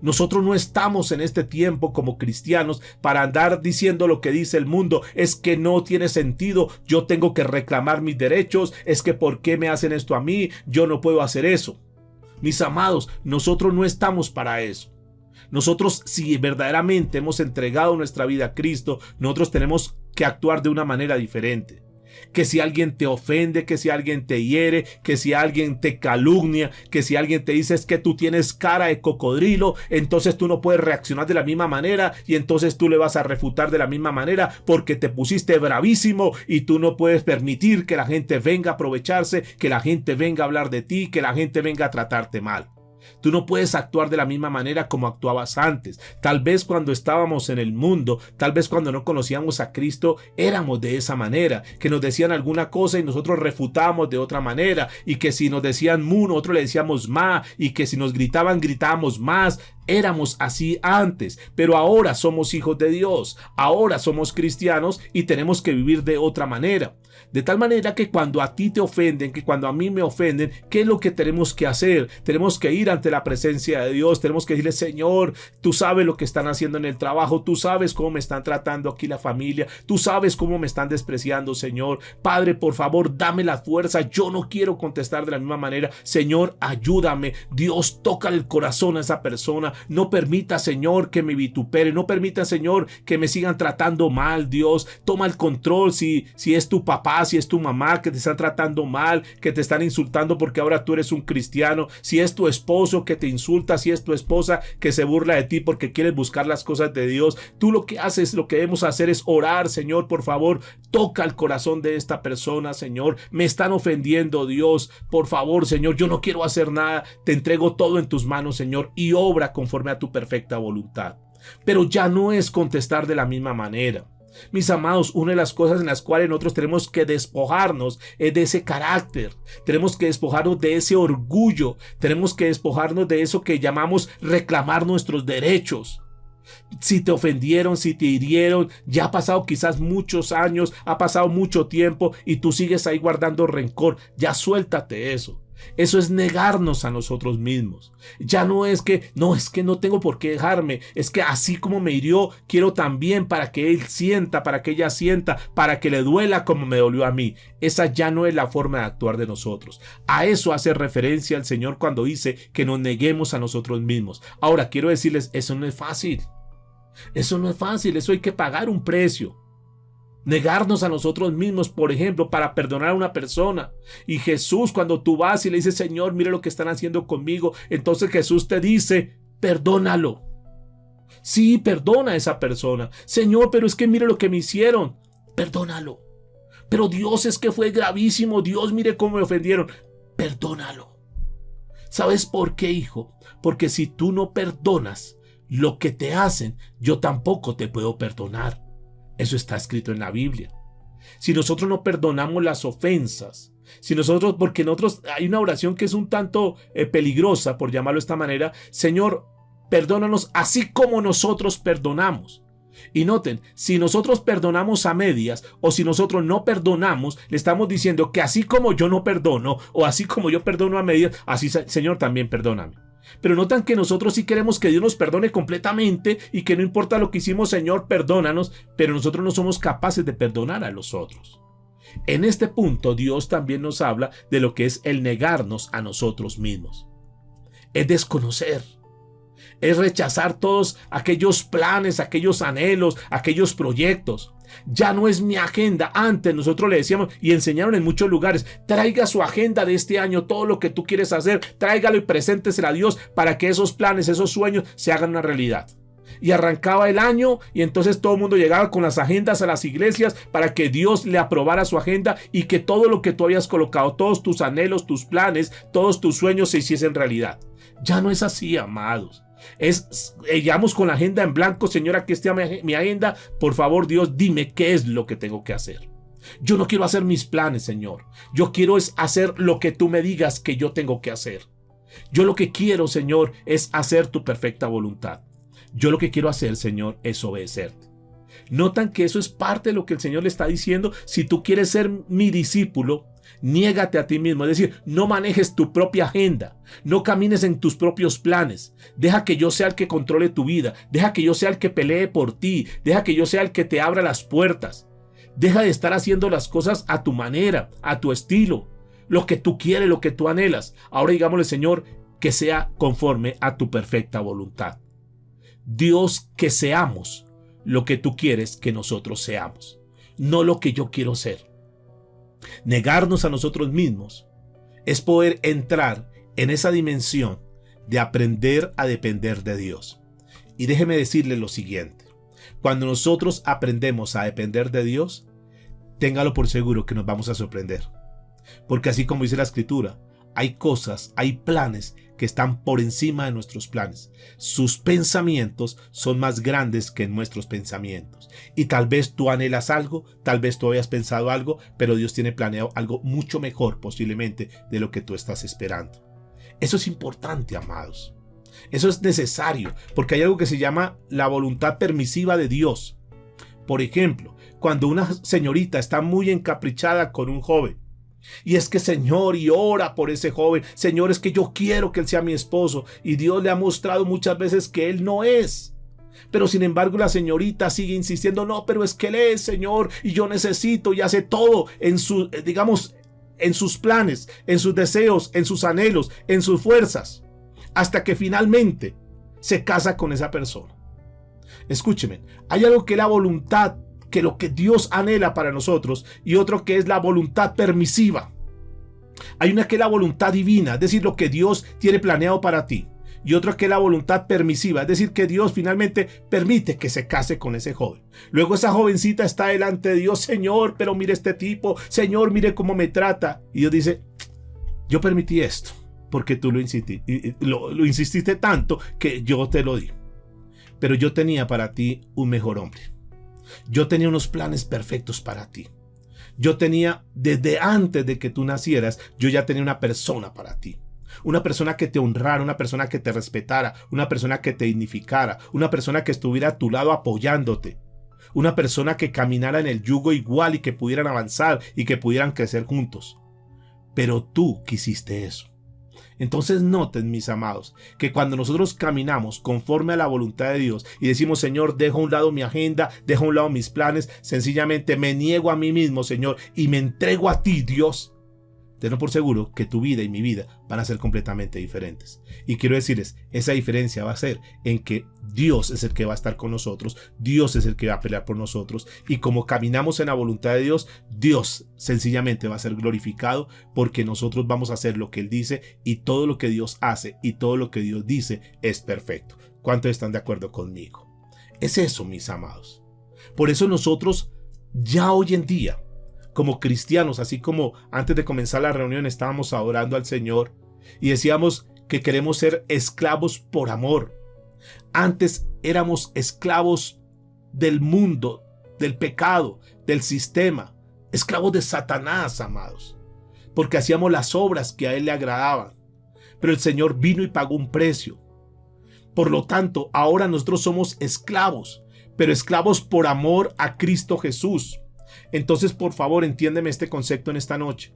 Nosotros no estamos en este tiempo como cristianos para andar diciendo lo que dice el mundo. Es que no tiene sentido, yo tengo que reclamar mis derechos, es que ¿por qué me hacen esto a mí? Yo no puedo hacer eso. Mis amados, nosotros no estamos para eso. Nosotros, si verdaderamente hemos entregado nuestra vida a Cristo, nosotros tenemos que actuar de una manera diferente. Que si alguien te ofende, que si alguien te hiere, que si alguien te calumnia, que si alguien te dice es que tú tienes cara de cocodrilo, entonces tú no puedes reaccionar de la misma manera y entonces tú le vas a refutar de la misma manera porque te pusiste bravísimo y tú no puedes permitir que la gente venga a aprovecharse, que la gente venga a hablar de ti, que la gente venga a tratarte mal. Tú no puedes actuar de la misma manera como actuabas antes. Tal vez cuando estábamos en el mundo, tal vez cuando no conocíamos a Cristo, éramos de esa manera, que nos decían alguna cosa y nosotros refutábamos de otra manera, y que si nos decían mu, nosotros le decíamos ma, y que si nos gritaban, gritábamos más. Éramos así antes, pero ahora somos hijos de Dios, ahora somos cristianos y tenemos que vivir de otra manera. De tal manera que cuando a ti te ofenden, que cuando a mí me ofenden, ¿qué es lo que tenemos que hacer? Tenemos que ir ante la presencia de Dios, tenemos que decirle: Señor, tú sabes lo que están haciendo en el trabajo, tú sabes cómo me están tratando aquí la familia, tú sabes cómo me están despreciando, Señor. Padre, por favor, dame la fuerza, yo no quiero contestar de la misma manera. Señor, ayúdame. Dios, toca el corazón a esa persona. No permita, Señor, que me vitupere, no permita, Señor, que me sigan tratando mal. Dios, toma el control. Si es tu papá, si es tu mamá que te están tratando mal, que te están insultando porque ahora tú eres un cristiano, si es tu esposo que te insulta, si es tu esposa que se burla de ti porque quieres buscar las cosas de Dios, tú lo que haces, lo que debemos hacer es orar. Señor, por favor, toca el corazón de esta persona, Señor. Me están ofendiendo, Dios, por favor, Señor, yo no quiero hacer nada, te entrego todo en tus manos, Señor, y obra conforme a tu perfecta voluntad. Pero ya no es contestar de la misma manera. Mis amados, una de las cosas en las cuales nosotros tenemos que despojarnos es de ese carácter. Tenemos que despojarnos de ese orgullo. Tenemos que despojarnos de eso que llamamos reclamar nuestros derechos. Si te ofendieron, si te hirieron, ya ha pasado quizás muchos años, ha pasado mucho tiempo y tú sigues ahí guardando rencor. Ya suéltate eso. Eso es negarnos a nosotros mismos. Ya no es que no tengo por qué dejarme, es que así como me hirió, quiero también para que él sienta, para que ella sienta, para que le duela como me dolió a mí. Esa ya no es la forma de actuar de nosotros. A eso hace referencia el Señor cuando dice que nos neguemos a nosotros mismos. Ahora quiero decirles, eso no es fácil. Eso no es fácil, eso hay que pagar un precio. Negarnos a nosotros mismos, por ejemplo, para perdonar a una persona. Y Jesús, cuando tú vas y le dices: Señor, mire lo que están haciendo conmigo, entonces Jesús te dice: perdónalo. Sí, perdona a esa persona. Señor, pero es que mire lo que me hicieron. Perdónalo. Pero Dios, es que fue gravísimo. Dios, mire cómo me ofendieron. Perdónalo. ¿Sabes por qué, hijo? Porque si tú no perdonas lo que te hacen, yo tampoco te puedo perdonar. Eso está escrito en la Biblia. Si nosotros no perdonamos las ofensas, porque nosotros hay una oración que es un tanto peligrosa, por llamarlo de esta manera: Señor, perdónanos así como nosotros perdonamos. Y noten, si nosotros perdonamos a medias o si nosotros no perdonamos, le estamos diciendo que así como yo no perdono o así como yo perdono a medias, así, Señor, también perdóname. Pero notan que nosotros sí queremos que Dios nos perdone completamente y que no importa lo que hicimos, Señor, perdónanos, pero nosotros no somos capaces de perdonar a los otros. En este punto, Dios también nos habla de lo que es el negarnos a nosotros mismos. Es desconocer. Es rechazar todos aquellos planes, aquellos anhelos, aquellos proyectos. Ya no es mi agenda. Antes nosotros le decíamos y enseñaron en muchos lugares: traiga su agenda de este año, todo lo que tú quieres hacer, tráigalo y presénteselo a Dios para que esos planes, esos sueños se hagan una realidad. Y arrancaba el año y entonces todo el mundo llegaba con las agendas a las iglesias para que Dios le aprobara su agenda y que todo lo que tú habías colocado, todos tus anhelos, tus planes, todos tus sueños se hiciesen realidad. Ya no es así, amados. Llegamos con la agenda en blanco: Señor, aquí está mi agenda, por favor, Dios, dime qué es lo que tengo que hacer. Yo no quiero hacer mis planes, Señor. Yo quiero hacer lo que tú me digas que yo tengo que hacer. Yo lo que quiero, Señor, es hacer tu perfecta voluntad. Yo lo que quiero hacer, Señor, es obedecerte. Notan que eso es parte de lo que el Señor le está diciendo. Si tú quieres ser mi discípulo, niégate a ti mismo. Es decir, no manejes tu propia agenda. No camines en tus propios planes. Deja que yo sea el que controle tu vida. Deja que yo sea el que pelee por ti. Deja que yo sea el que te abra las puertas. Deja de estar haciendo las cosas a tu manera, a tu estilo. Lo que tú quieres, lo que tú anhelas. Ahora digámosle: Señor, que sea conforme a tu perfecta voluntad. Dios, que seamos lo que tú quieres que nosotros seamos, no lo que yo quiero ser. Negarnos a nosotros mismos es poder entrar en esa dimensión de aprender a depender de Dios. Y déjeme decirle lo siguiente: cuando nosotros aprendemos a depender de Dios, téngalo por seguro que nos vamos a sorprender. Porque así como dice la Escritura, hay cosas, hay planes que están por encima de nuestros planes. Sus pensamientos son más grandes que nuestros pensamientos. Y tal vez tú anhelas algo, tal vez tú habías pensado algo, pero Dios tiene planeado algo mucho mejor posiblemente de lo que tú estás esperando. Eso es importante, amados. Eso es necesario, porque hay algo que se llama la voluntad permisiva de Dios. Por ejemplo, cuando una señorita está muy encaprichada con un joven, y es que Señor, y ora por ese joven, Señor, es que yo quiero que él sea mi esposo, y Dios le ha mostrado muchas veces que él no es. Pero sin embargo la señorita sigue insistiendo, no, pero es que él es, Señor, y yo necesito, y hace todo en su, digamos, en sus planes, en sus deseos, en sus anhelos, en sus fuerzas, hasta que finalmente se casa con esa persona. Escúcheme, hay algo que es la voluntad, que lo que Dios anhela para nosotros, y otro que es la voluntad permisiva. Hay una que es la voluntad divina, es decir, lo que Dios tiene planeado para ti, y otra que es la voluntad permisiva, es decir, que Dios finalmente permite que se case con ese joven. Luego esa jovencita está delante de Dios, Señor, pero mire este tipo, Señor, mire cómo me trata. Y Dios dice, yo permití esto, porque tú lo insististe tanto que yo te lo di. Pero yo tenía para ti un mejor hombre. Yo tenía unos planes perfectos para ti. Yo tenía, desde antes de que tú nacieras, yo ya tenía una persona para ti. Una persona que te honrara, una persona que te respetara, una persona que te dignificara, una persona que estuviera a tu lado apoyándote. Una persona que caminara en el yugo igual y que pudieran avanzar y que pudieran crecer juntos. Pero tú quisiste eso. Entonces noten, mis amados, que cuando nosotros caminamos conforme a la voluntad de Dios y decimos, Señor, dejo a un lado mi agenda, dejo a un lado mis planes, sencillamente me niego a mí mismo, Señor, y me entrego a ti, Dios, tenlo por seguro que tu vida y mi vida van a ser completamente diferentes. Y quiero decirles, esa diferencia va a ser en que Dios es el que va a estar con nosotros, Dios es el que va a pelear por nosotros, y como caminamos en la voluntad de Dios, Dios sencillamente va a ser glorificado porque nosotros vamos a hacer lo que Él dice, y todo lo que Dios hace y todo lo que Dios dice es perfecto. ¿Cuántos están de acuerdo conmigo? Es eso, mis amados. Por eso nosotros ya hoy en día, como cristianos, así como antes de comenzar la reunión estábamos adorando al Señor y decíamos que queremos ser esclavos por amor. Antes éramos esclavos del mundo, del pecado, del sistema, esclavos de Satanás, amados, porque hacíamos las obras que a él le agradaban. Pero el Señor vino y pagó un precio. Por lo tanto, ahora nosotros somos esclavos, pero esclavos por amor a Cristo Jesús. Entonces, por favor, entiéndeme este concepto en esta noche.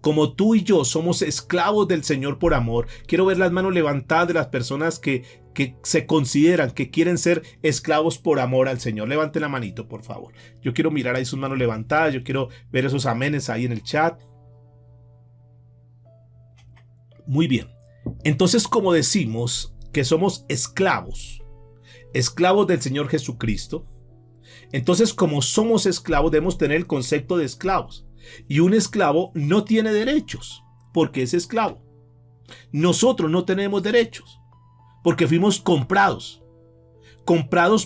Como tú y yo somos esclavos del Señor por amor, quiero ver las manos levantadas de las personas que se consideran, que quieren ser esclavos por amor al Señor. Levanten la manito, por favor. Yo quiero mirar ahí sus manos levantadas, yo quiero ver esos amenes ahí en el chat. Muy bien. Entonces, como decimos que somos esclavos del Señor Jesucristo, entonces, como somos esclavos, debemos tener el concepto de esclavos. Y un esclavo no tiene derechos, porque es esclavo. Nosotros no tenemos derechos, porque fuimos comprados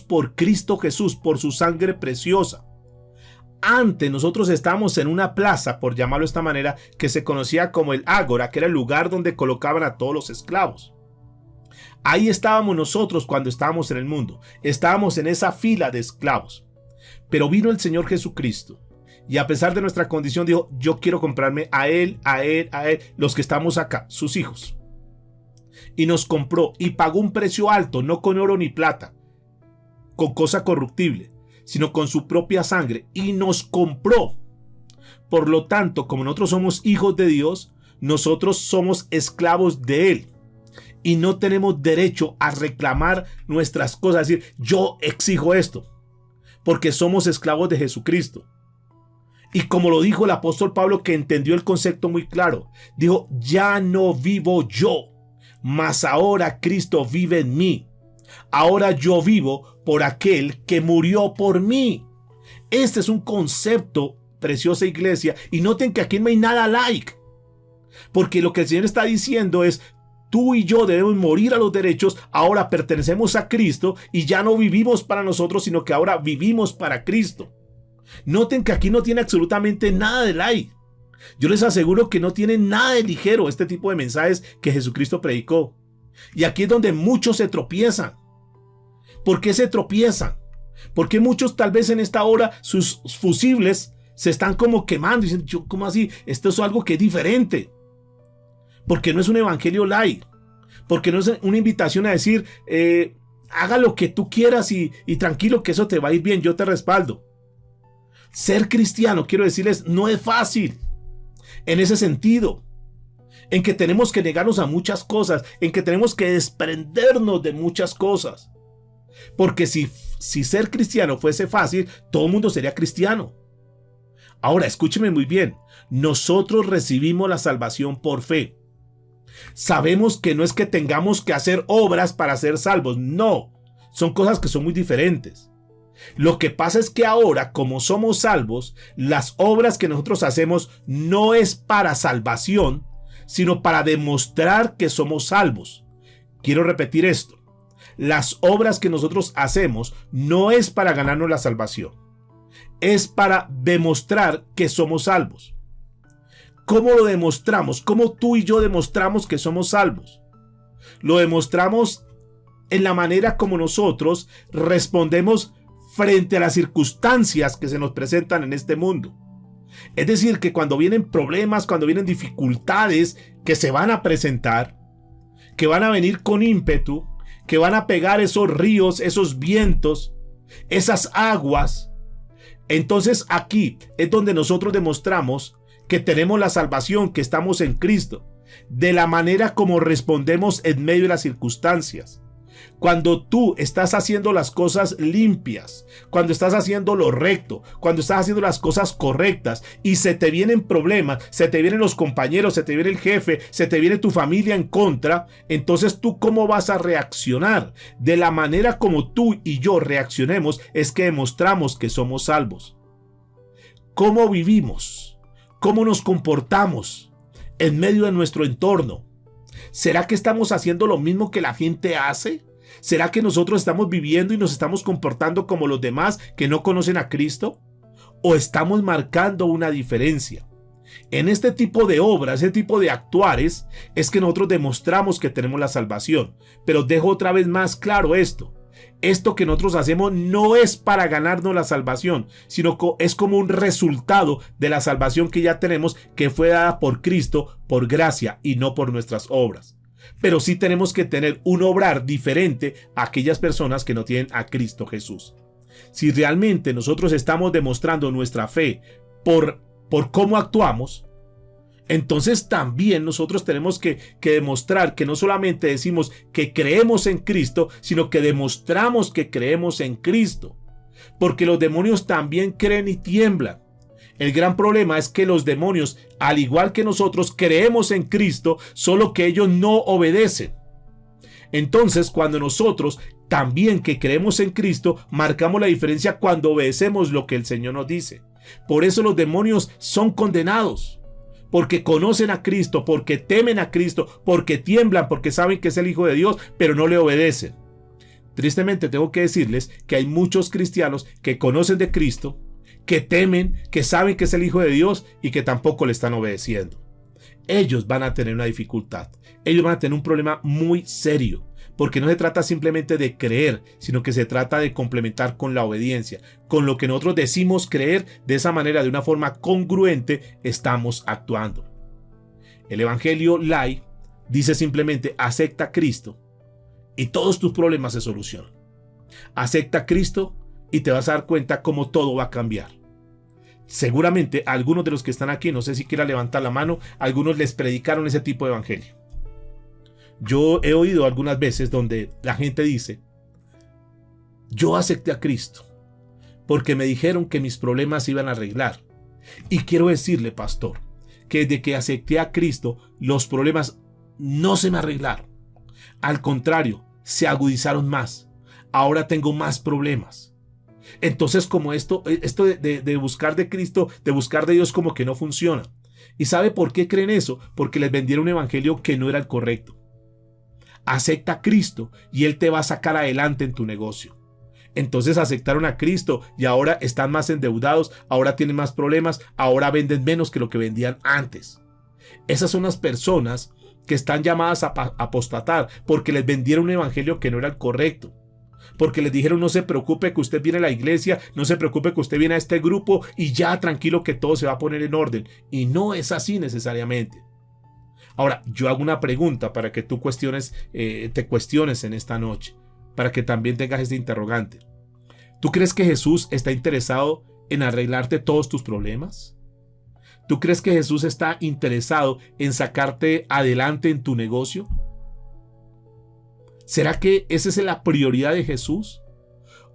por Cristo Jesús, por su sangre preciosa. Antes nosotros estábamos en una plaza, por llamarlo de esta manera, que se conocía como el Ágora, que era el lugar donde colocaban a todos los esclavos. Ahí estábamos nosotros cuando estábamos en el mundo. Estábamos en esa fila de esclavos. Pero vino el Señor Jesucristo y a pesar de nuestra condición dijo, yo quiero comprarme a él, los que estamos acá, sus hijos. Y nos compró y pagó un precio alto, no con oro ni plata, con cosa corruptible, sino con su propia sangre, y nos compró. Por lo tanto, como nosotros somos hijos de Dios, nosotros somos esclavos de Él. Y no tenemos derecho a reclamar nuestras cosas, es decir, yo exijo esto, porque somos esclavos de Jesucristo. Y como lo dijo el apóstol Pablo, que entendió el concepto muy claro, dijo, ya no vivo yo, mas ahora Cristo vive en mí. Ahora yo vivo por aquel que murió por mí. Este es un concepto, preciosa iglesia, y noten que aquí no hay nada like, porque lo que el Señor está diciendo es, tú y yo debemos morir a los derechos, ahora pertenecemos a Cristo y ya no vivimos para nosotros, sino que ahora vivimos para Cristo. Noten que aquí no tiene absolutamente nada de ley. Yo les aseguro que no tiene nada de ligero este tipo de mensajes que Jesucristo predicó. Y aquí es donde muchos se tropiezan. ¿Por qué se tropiezan? Porque muchos tal vez en esta hora sus fusibles se están como quemando y dicen, ¿cómo así? Esto es algo que es diferente. Porque no es un evangelio light. Porque no es una invitación a decir, haga lo que tú quieras y tranquilo que eso te va a ir bien, yo te respaldo. Ser cristiano, quiero decirles, no es fácil. En ese sentido, en que tenemos que negarnos a muchas cosas, en que tenemos que desprendernos de muchas cosas. Porque si ser cristiano fuese fácil, todo el mundo sería cristiano. Ahora, escúcheme muy bien, nosotros recibimos la salvación por fe. Sabemos que no es que tengamos que hacer obras para ser salvos, no, son cosas que son muy diferentes. Lo que pasa es que ahora, como somos salvos, las obras que nosotros hacemos no es para salvación, sino para demostrar que somos salvos. Quiero repetir esto. Las obras que nosotros hacemos no es para ganarnos la salvación. Es para demostrar que somos salvos. ¿Cómo lo demostramos? ¿Cómo tú y yo demostramos que somos salvos? Lo demostramos en la manera como nosotros respondemos frente a las circunstancias que se nos presentan en este mundo. Es decir, que cuando vienen problemas, cuando vienen dificultades que se van a presentar, que van a venir con ímpetu, que van a pegar esos ríos, esos vientos, esas aguas, entonces aquí es donde nosotros demostramos que tenemos la salvación, que estamos en Cristo, de la manera como respondemos en medio de las circunstancias. Cuando tú estás haciendo las cosas limpias, cuando estás haciendo lo recto, cuando estás haciendo las cosas correctas y se te vienen problemas, se te vienen los compañeros, se te viene el jefe, se te viene tu familia en contra, entonces tú ¿cómo vas a reaccionar? De la manera como tú y yo reaccionemos es que demostramos que somos salvos. ¿Cómo vivimos? ¿Cómo nos comportamos en medio de nuestro entorno? ¿Será que estamos haciendo lo mismo que la gente hace? ¿Será que nosotros estamos viviendo y nos estamos comportando como los demás que no conocen a Cristo? ¿O estamos marcando una diferencia? En este tipo de obras, ese tipo de actuares, es que nosotros demostramos que tenemos la salvación. Pero dejo otra vez más claro esto. Esto que nosotros hacemos no es para ganarnos la salvación, sino que es como un resultado de la salvación que ya tenemos, que fue dada por Cristo, por gracia y no por nuestras obras. Pero sí tenemos que tener un obrar diferente a aquellas personas que no tienen a Cristo Jesús. Si realmente nosotros estamos demostrando nuestra fe por cómo actuamos, entonces también nosotros tenemos que demostrar que no solamente decimos que creemos en Cristo, sino que demostramos que creemos en Cristo. Porque los demonios también creen y tiemblan. El gran problema es que los demonios, al igual que nosotros, creemos en Cristo, solo que ellos no obedecen. Entonces, cuando nosotros también que creemos en Cristo, marcamos la diferencia cuando obedecemos lo que el Señor nos dice. Por eso los demonios son condenados. Porque conocen a Cristo, porque temen a Cristo, porque tiemblan, porque saben que es el Hijo de Dios, pero no le obedecen. Tristemente tengo que decirles que hay muchos cristianos que conocen de Cristo, que temen, que saben que es el Hijo de Dios y que tampoco le están obedeciendo. Ellos van a tener una dificultad. Ellos van a tener un problema muy serio. Porque no se trata simplemente de creer, sino que se trata de complementar con la obediencia. Con lo que nosotros decimos creer, de esa manera, de una forma congruente, estamos actuando. El Evangelio Light dice simplemente, acepta a Cristo y todos tus problemas se solucionan. Acepta a Cristo y te vas a dar cuenta cómo todo va a cambiar. Seguramente algunos de los que están aquí, no sé si quiera levantar la mano, algunos les predicaron ese tipo de evangelio. Yo he oído algunas veces donde la gente dice, yo acepté a Cristo porque me dijeron que mis problemas se iban a arreglar. Y quiero decirle, pastor, que desde que acepté a Cristo, los problemas no se me arreglaron. Al contrario, se agudizaron más. Ahora tengo más problemas. Entonces, como esto de buscar de Cristo, de buscar de Dios, como que no funciona. ¿Y sabe por qué creen eso? Porque les vendieron un evangelio que no era el correcto. Acepta a Cristo y Él te va a sacar adelante en tu negocio. Entonces aceptaron a Cristo y ahora están más endeudados, ahora tienen más problemas, ahora venden menos que lo que vendían antes. Esas son las personas que están llamadas a apostatar porque les vendieron un evangelio que no era el correcto. Porque les dijeron: no se preocupe que usted viene a la iglesia, no se preocupe que usted viene a este grupo y ya tranquilo que todo se va a poner en orden. Y no es así necesariamente. Ahora, yo hago una pregunta para que tú te cuestiones en esta noche, para que también tengas este interrogante. ¿Tú crees que Jesús está interesado en arreglarte todos tus problemas? ¿Tú crees que Jesús está interesado en sacarte adelante en tu negocio? ¿Será que esa es la prioridad de Jesús?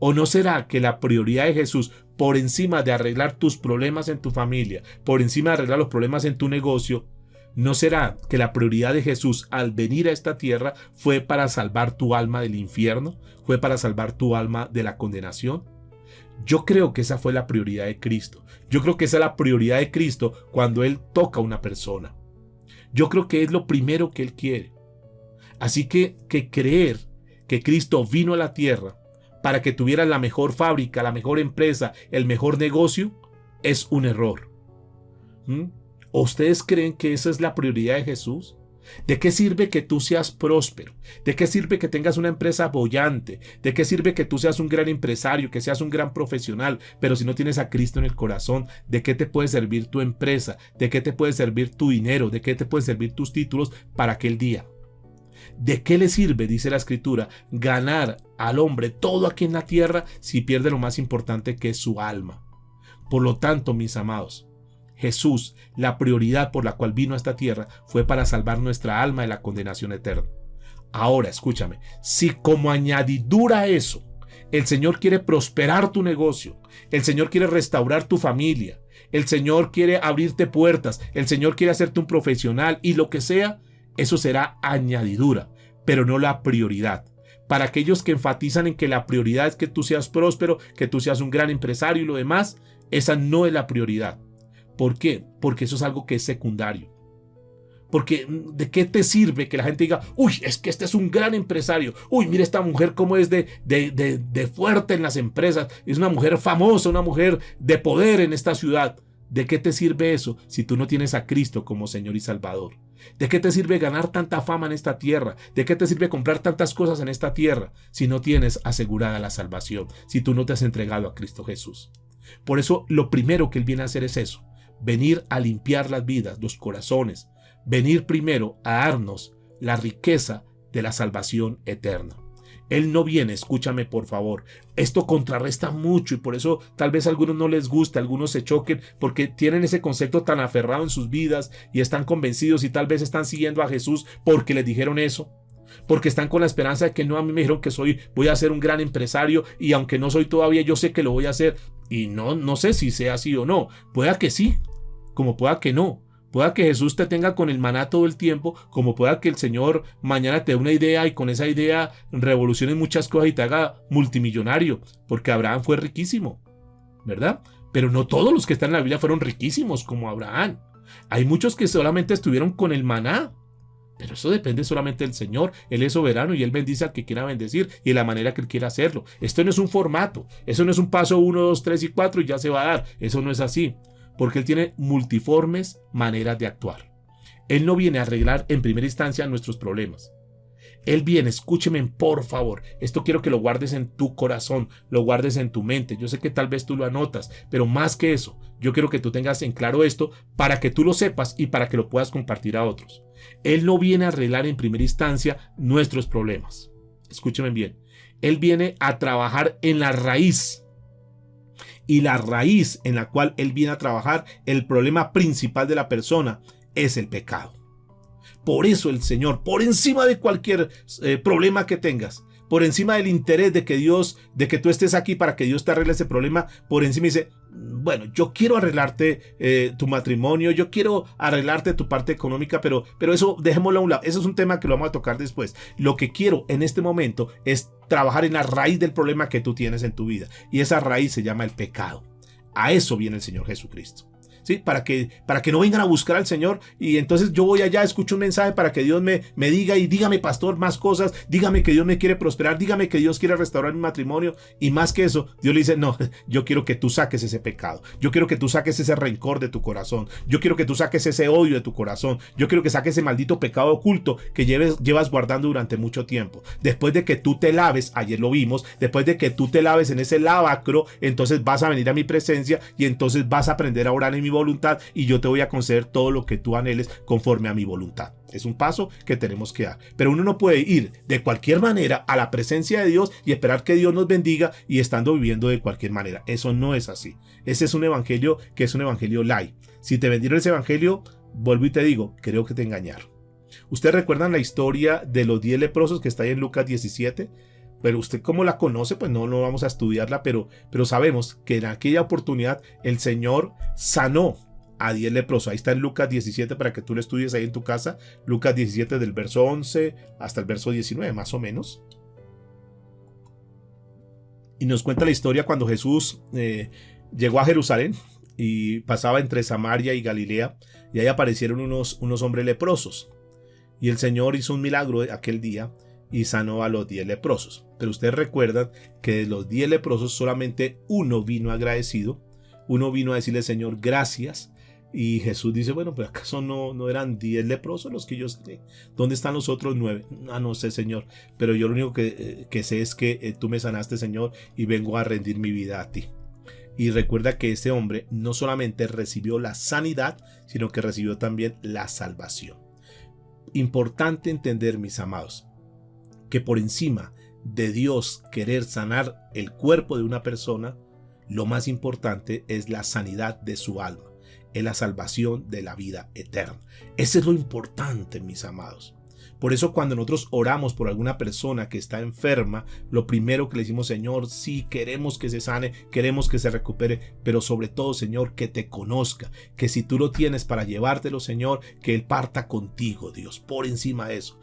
¿O no será que la prioridad de Jesús, por encima de arreglar tus problemas en tu familia, por encima de arreglar los problemas en tu negocio, no será que la prioridad de Jesús al venir a esta tierra fue para salvar tu alma del infierno? ¿Fue para salvar tu alma de la condenación? Yo creo que esa fue la prioridad de Cristo. Yo creo que esa es la prioridad de Cristo cuando Él toca a una persona. Yo creo que es lo primero que Él quiere. Así que creer que Cristo vino a la tierra para que tuvieras la mejor fábrica, la mejor empresa, el mejor negocio, es un error. ¿O ustedes creen que esa es la prioridad de Jesús? ¿De qué sirve que tú seas próspero? ¿De qué sirve que tengas una empresa bollante? ¿De qué sirve que tú seas un gran empresario, que seas un gran profesional? Pero si no tienes a Cristo en el corazón, ¿de qué te puede servir tu empresa? ¿De qué te puede servir tu dinero? ¿De qué te pueden servir tus títulos para aquel día? ¿De qué le sirve, dice la Escritura, ganar al hombre todo aquí en la tierra si pierde lo más importante, que es su alma? Por lo tanto, mis amados, Jesús, la prioridad por la cual vino a esta tierra fue para salvar nuestra alma de la condenación eterna. Ahora, escúchame, si como añadidura a eso, el Señor quiere prosperar tu negocio, el Señor quiere restaurar tu familia, el Señor quiere abrirte puertas, el Señor quiere hacerte un profesional y lo que sea, eso será añadidura, pero no la prioridad. Para aquellos que enfatizan en que la prioridad es que tú seas próspero, que tú seas un gran empresario y lo demás, esa no es la prioridad. ¿Por qué? Porque eso es algo que es secundario. Porque ¿de qué te sirve que la gente diga: uy, es que este es un gran empresario, uy, mira esta mujer cómo es de fuerte en las empresas, es una mujer famosa, una mujer de poder en esta ciudad? ¿De qué te sirve eso si tú no tienes a Cristo como Señor y Salvador? ¿De qué te sirve ganar tanta fama en esta tierra? ¿De qué te sirve comprar tantas cosas en esta tierra si no tienes asegurada la salvación, si tú no te has entregado a Cristo Jesús? Por eso lo primero que Él viene a hacer es eso: venir a limpiar las vidas, los corazones, venir primero a darnos la riqueza de la salvación eterna. Él no viene, escúchame por favor, esto contrarresta mucho y por eso tal vez a algunos no les guste, a algunos se choquen porque tienen ese concepto tan aferrado en sus vidas y están convencidos y tal vez están siguiendo a Jesús porque les dijeron eso. Porque están con la esperanza de que no, a mí me dijeron que voy a ser un gran empresario y aunque no soy todavía, yo sé que lo voy a hacer. Y no sé si sea así o no. Pueda que sí, como pueda que no. Pueda que Jesús te tenga con el maná todo el tiempo, como pueda que el Señor mañana te dé una idea y con esa idea revolucione muchas cosas y te haga multimillonario, porque Abraham fue riquísimo, ¿verdad? Pero no todos los que están en la Biblia fueron riquísimos como Abraham. Hay muchos que solamente estuvieron con el maná. Pero eso depende solamente del Señor. Él es soberano y Él bendice al que quiera bendecir y de la manera que Él quiera hacerlo. Esto no es un formato. Eso no es un paso 1, 2, 3 y 4 y ya se va a dar. Eso no es así. Porque Él tiene multiformes maneras de actuar. Él no viene a arreglar en primera instancia nuestros problemas. Él viene, escúcheme por favor, esto quiero que lo guardes en tu corazón, lo guardes en tu mente. Yo sé que tal vez tú lo anotas, pero más que eso, yo quiero que tú tengas en claro esto para que tú lo sepas y para que lo puedas compartir a otros. Él no viene a arreglar en primera instancia nuestros problemas. Escúcheme bien, Él viene a trabajar en la raíz. Y la raíz en la cual Él viene a trabajar, el problema principal de la persona, es el pecado. Por eso el Señor, por encima de cualquier problema que tengas, por encima del interés de que tú estés aquí para que Dios te arregle ese problema, por encima dice: bueno, yo quiero arreglarte tu matrimonio, yo quiero arreglarte tu parte económica, pero eso dejémoslo a un lado. Eso es un tema que lo vamos a tocar después. Lo que quiero en este momento es trabajar en la raíz del problema que tú tienes en tu vida. Y esa raíz se llama el pecado. A eso viene el Señor Jesucristo. ¿sí? Para que no vengan a buscar al Señor, y entonces yo voy allá, escucho un mensaje para que Dios me diga, y dígame, pastor, más cosas, dígame que Dios me quiere prosperar, dígame que Dios quiere restaurar mi matrimonio, y más que eso, Dios le dice, no, yo quiero que tú saques ese pecado, yo quiero que tú saques ese rencor de tu corazón, yo quiero que tú saques ese odio de tu corazón, yo quiero que saques ese maldito pecado oculto que llevas guardando durante mucho tiempo. Después de que tú te laves, ayer lo vimos, después de que tú te laves en ese lavacro, entonces vas a venir a mi presencia y entonces vas a aprender a orar en mi voluntad, y yo te voy a conceder todo lo que tú anheles conforme a mi voluntad. Es un paso que tenemos que dar. Pero uno no puede ir de cualquier manera a la presencia de Dios y esperar que Dios nos bendiga y estando viviendo de cualquier manera. Eso no es así. Ese es un evangelio que es un evangelio light. Si te vendieron ese evangelio, vuelvo y te digo, creo que te engañaron. ¿Ustedes recuerdan la historia de los 10 leprosos que está ahí en Lucas 17? Pero usted, ¿cómo la conoce? Pues no vamos a estudiarla, pero sabemos que en aquella oportunidad el Señor sanó a 10 leprosos. Ahí está en Lucas 17 para que tú lo estudies ahí en tu casa. Lucas 17 del verso 11 hasta el verso 19 más o menos. Y nos cuenta la historia cuando Jesús llegó a Jerusalén y pasaba entre Samaria y Galilea, y ahí aparecieron unos hombres leprosos. Y el Señor hizo un milagro aquel día y sanó a los 10 leprosos. Pero ustedes recuerdan que de los 10 leprosos solamente uno vino agradecido. Uno vino a decirle, Señor, gracias. Y Jesús dice, bueno, pero ¿acaso no eran 10 leprosos los que yo sé? ¿Dónde están los otros 9? No sé, Señor, pero yo lo único que sé es que tú me sanaste, Señor, y vengo a rendir mi vida a ti. Y recuerda que ese hombre no solamente recibió la sanidad, sino que recibió también la salvación. Importante entender, mis amados, que por encima de Dios querer sanar el cuerpo de una persona, lo más importante es la sanidad de su alma, es la salvación de la vida eterna. Eso es lo importante, mis amados. Por eso cuando nosotros oramos por alguna persona que está enferma, lo primero que le decimos, Señor, sí, queremos que se sane, queremos que se recupere, pero sobre todo, Señor, que te conozca, que si tú lo tienes para llevártelo, Señor, que Él parta contigo, Dios, por encima de eso.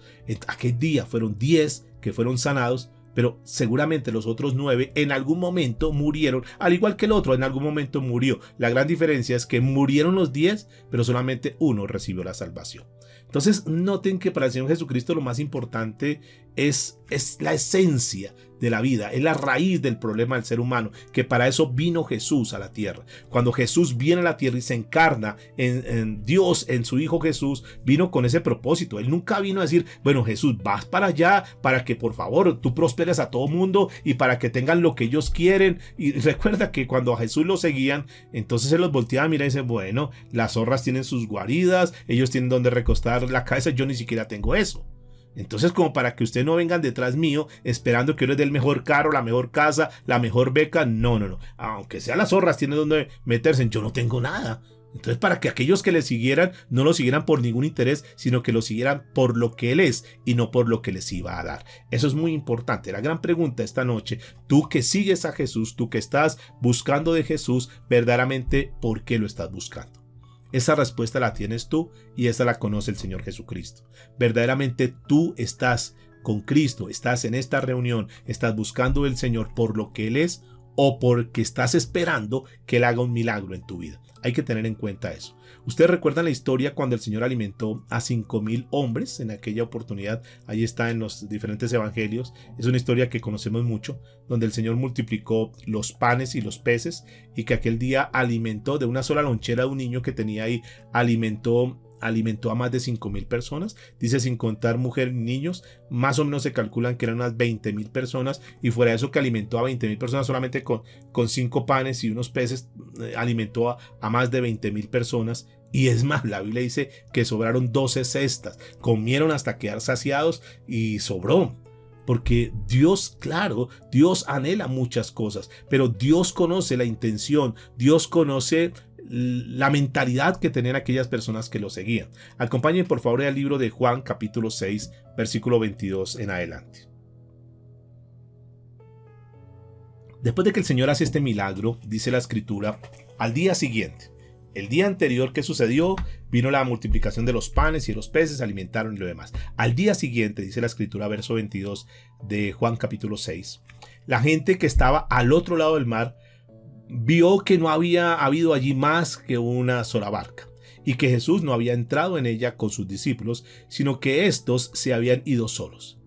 Aquel día fueron 10 que fueron sanados, pero seguramente los otros 9 en algún momento murieron, al igual que el otro en algún momento murió. La gran diferencia es que murieron los 10, pero solamente uno recibió la salvación. Entonces noten que para el Señor Jesucristo lo más importante es la esencia de la vida, es la raíz del problema del ser humano, que para eso vino Jesús a la tierra. Cuando Jesús viene a la tierra y se encarna en Dios, en su Hijo Jesús, vino con ese propósito. Él nunca vino a decir, bueno, Jesús, vas para allá para que por favor tú prosperes a todo mundo y para que tengan lo que ellos quieren. Y recuerda que cuando a Jesús lo seguían, entonces se los volteaba a mirar y dice, bueno, las zorras tienen sus guaridas, ellos tienen donde recostar la cabeza, yo ni siquiera tengo eso. Entonces, como para que ustedes no vengan detrás mío esperando que yo les dé el mejor carro, la mejor casa, la mejor beca, no. Aunque sea las zorras tienen donde meterse, yo no tengo nada. Entonces, para que aquellos que le siguieran no lo siguieran por ningún interés, sino que lo siguieran por lo que Él es y no por lo que les iba a dar. Eso es muy importante. La gran pregunta esta noche, tú que sigues a Jesús, tú que estás buscando de Jesús, verdaderamente, ¿por qué lo estás buscando? Esa respuesta la tienes tú y esa la conoce el Señor Jesucristo. Verdaderamente tú estás con Cristo, estás en esta reunión, estás buscando del Señor por lo que Él es o porque estás esperando que Él haga un milagro en tu vida. Hay que tener en cuenta eso. Ustedes recuerdan la historia cuando el Señor alimentó a 5,000 hombres en aquella oportunidad. Ahí está en los diferentes evangelios. Es una historia que conocemos mucho, donde el Señor multiplicó los panes y los peces y que aquel día alimentó de una sola lonchera de un niño que tenía ahí, alimentó a más de 5,000 personas, dice sin contar mujeres y niños, más o menos se calculan que eran unas 20,000 personas, y fuera de eso que alimentó a 20,000 personas solamente con 5 panes y unos peces, alimentó a más de 20,000 personas. Y es más, la Biblia dice que sobraron 12 cestas, comieron hasta quedar saciados y sobró. Porque Dios, claro, Dios anhela muchas cosas, pero Dios conoce la intención, Dios conoce la mentalidad que tenían aquellas personas que lo seguían. Acompáñenme por favor al libro de Juan capítulo 6, versículo 22 en adelante. Después de que el Señor hace este milagro, dice la Escritura, al día siguiente, el día anterior que sucedió, vino la multiplicación de los panes y de los peces, alimentaron y lo demás. Al día siguiente, dice la Escritura, verso 22 de Juan capítulo 6, la gente que estaba al otro lado del mar vio que no había habido allí más que una sola barca y que Jesús no había entrado en ella con sus discípulos, sino que éstos se habían ido solos.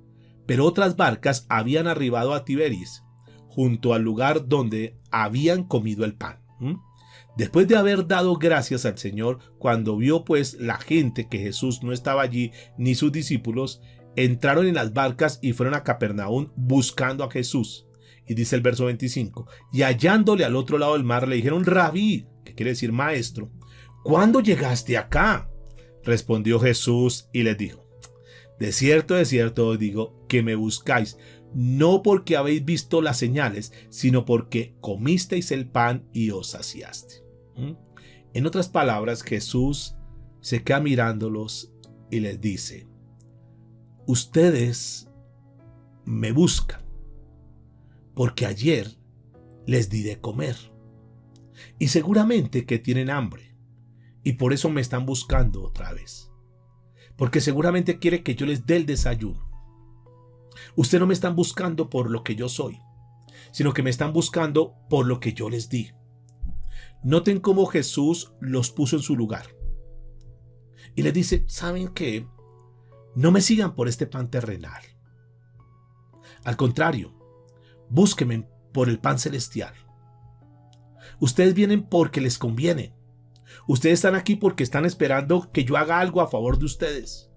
Pero otras barcas habían arribado a Tiberis, junto al lugar donde habían comido el pan. Después de haber dado gracias al Señor, cuando vio pues la gente que Jesús no estaba allí ni sus discípulos, entraron en las barcas y fueron a Capernaum buscando a Jesús. Y dice el verso 25, y hallándole al otro lado del mar le dijeron, Rabí, que quiere decir maestro, ¿cuándo llegaste acá? Respondió Jesús y les dijo, de cierto os digo que me buscáis, no porque habéis visto las señales, sino porque comisteis el pan y os saciaste. En otras palabras, Jesús se queda mirándolos y les dice, ustedes me buscan porque ayer les di de comer y seguramente que tienen hambre y por eso me están buscando otra vez, porque seguramente quiere que yo les dé el desayuno. Ustedes no me están buscando por lo que yo soy, sino que me están buscando por lo que yo les di. Noten cómo Jesús los puso en su lugar y les dice, ¿saben qué? No me sigan por este pan terrenal. Al contrario, búsquenme por el pan celestial. Ustedes vienen porque les conviene. Ustedes están aquí porque están esperando que yo haga algo a favor de ustedes.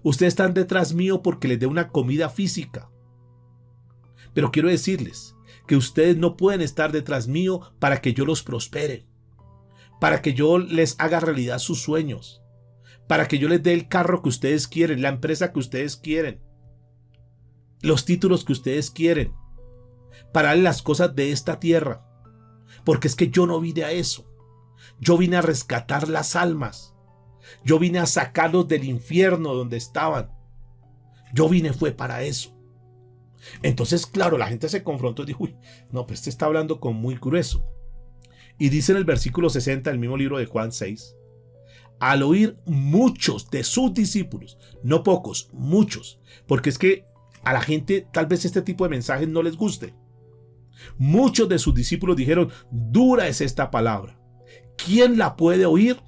Ustedes están detrás mío porque les dé una comida física. Pero quiero decirles que ustedes no pueden estar detrás mío para que yo los prospere, para que yo les haga realidad sus sueños, para que yo les dé el carro que ustedes quieren, la empresa que ustedes quieren, los títulos que ustedes quieren, para darles las cosas de esta tierra. Porque es que yo no vine a eso. Yo vine a rescatar las almas. Yo vine a sacarlos del infierno donde estaban. Yo vine fue para eso. Entonces, claro, la gente se confrontó y dijo, uy, no, pues este está hablando con muy grueso. Y dice en el versículo 60 del mismo libro de Juan 6, al oír muchos de sus discípulos, no pocos, muchos, porque es que a la gente tal vez este tipo de mensajes no les guste. Muchos de sus discípulos dijeron, dura es esta palabra. ¿Quién la puede oír?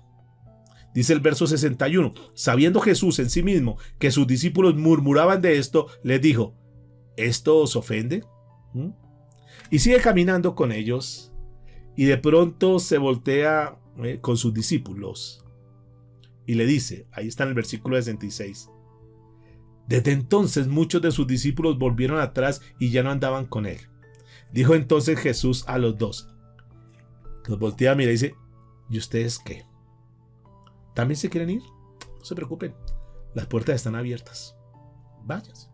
Dice el verso 61, sabiendo Jesús en sí mismo que sus discípulos murmuraban de esto, les dijo, ¿esto os ofende? Y sigue caminando con ellos y de pronto se voltea con sus discípulos y le dice, ahí está en el versículo 66, desde entonces muchos de sus discípulos volvieron atrás y ya no andaban con él. Dijo entonces Jesús a los 12, los voltea a mirar y dice, ¿y ustedes qué? ¿También se quieren ir? No se preocupen, las puertas están abiertas, váyanse.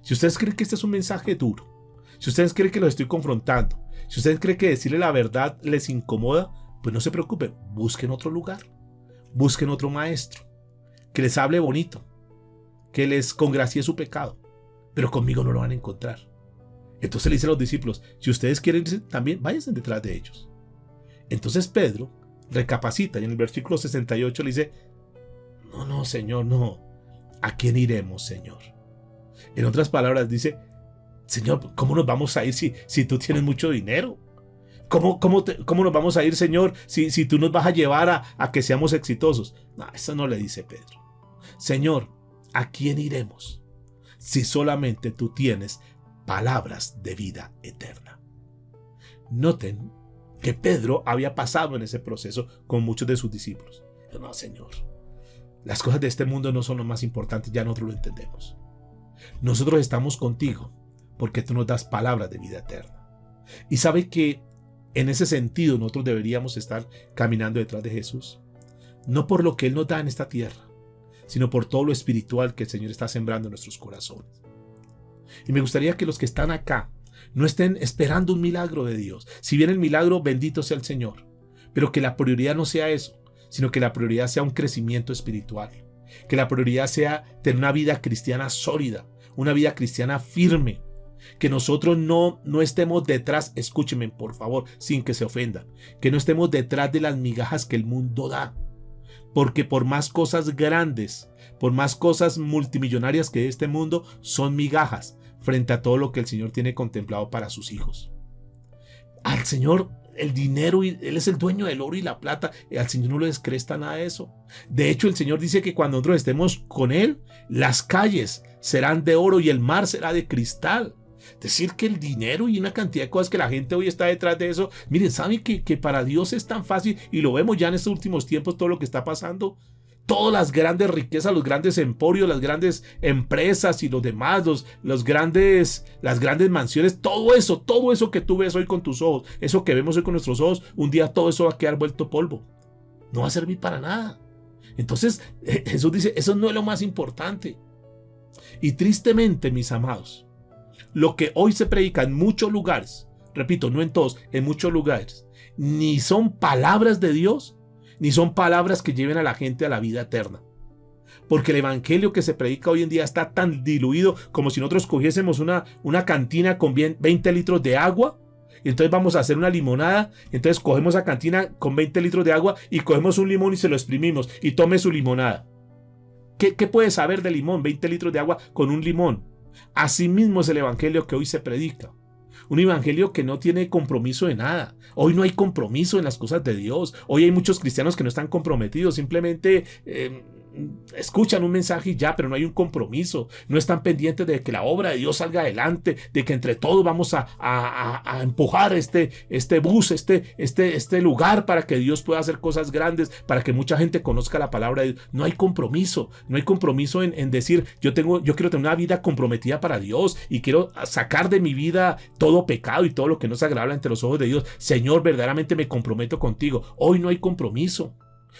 Si ustedes creen que este es un mensaje duro, si ustedes creen que los estoy confrontando, si ustedes creen que decirle la verdad les incomoda, pues no se preocupen, busquen otro lugar, busquen otro maestro, que les hable bonito, que les congracie su pecado, pero conmigo no lo van a encontrar. Entonces le dice a los discípulos, si ustedes quieren irse también, váyanse detrás de ellos. Entonces Pedro recapacita y en el versículo 68 le dice, no, Señor, no, ¿a quién iremos, Señor? En otras palabras dice, Señor, ¿cómo nos vamos a ir si tú tienes mucho dinero? ¿Cómo nos vamos a ir, Señor, si tú nos vas a llevar a que seamos exitosos? No, eso no le dice Pedro. Señor, ¿a quién iremos si solamente tú tienes palabras de vida eterna? Noten que Pedro había pasado en ese proceso con muchos de sus discípulos. No, Señor, las cosas de este mundo no son lo más importante, ya nosotros lo entendemos. Nosotros estamos contigo porque tú nos das palabras de vida eterna. Y sabe que en ese sentido nosotros deberíamos estar caminando detrás de Jesús, no por lo que Él nos da en esta tierra, sino por todo lo espiritual que el Señor está sembrando en nuestros corazones. Y me gustaría que los que están acá no estén esperando un milagro de Dios. Si viene el milagro, bendito sea el Señor, pero que la prioridad no sea eso, sino que la prioridad sea un crecimiento espiritual, que la prioridad sea tener una vida cristiana sólida, una vida cristiana firme, que nosotros no estemos detrás, escúchenme por favor, sin que se ofendan, que no estemos detrás de las migajas que el mundo da, porque por más cosas grandes, por más cosas multimillonarias que este mundo, son migajas frente a todo lo que el Señor tiene contemplado para sus hijos. Al Señor el dinero, Él es el dueño del oro y la plata. Al Señor no le descresta nada de eso. De hecho, el Señor dice que cuando nosotros estemos con Él, las calles serán de oro y el mar será de cristal. Decir que el dinero y una cantidad de cosas que la gente hoy está detrás de eso. Miren, ¿saben que para Dios es tan fácil? Y lo vemos ya en estos últimos tiempos, todo lo que está pasando. Todas las grandes riquezas, los grandes emporios, las grandes empresas y los demás, las grandes mansiones, todo eso que tú ves hoy con tus ojos, eso que vemos hoy con nuestros ojos, un día todo eso va a quedar vuelto polvo. No va a servir para nada. Entonces, Jesús dice, eso no es lo más importante. Y tristemente, mis amados, lo que hoy se predica en muchos lugares, repito, no en todos, en muchos lugares, ni son palabras de Dios, ni son palabras que lleven a la gente a la vida eterna. Porque el evangelio que se predica hoy en día está tan diluido como si nosotros cogiésemos una cantina con 20 litros de agua, y entonces vamos a hacer una limonada, entonces cogemos esa cantina con 20 litros de agua y cogemos un limón y se lo exprimimos y tome su limonada. ¿Qué puede saber de limón? 20 litros de agua con un limón. Así mismo es el evangelio que hoy se predica. Un evangelio que no tiene compromiso de nada. Hoy no hay compromiso en las cosas de Dios. Hoy hay muchos cristianos que no están comprometidos. Simplemente escuchan un mensaje y ya, pero no hay un compromiso. No están pendientes de que la obra de Dios salga adelante, de que entre todos vamos a empujar este bus, este lugar para que Dios pueda hacer cosas grandes, para que mucha gente conozca la palabra de Dios. No hay compromiso. No hay compromiso en decir, yo quiero tener una vida comprometida para Dios y quiero sacar de mi vida todo pecado y todo lo que no es agradable ante los ojos de Dios. Señor, verdaderamente me comprometo contigo. Hoy no hay compromiso.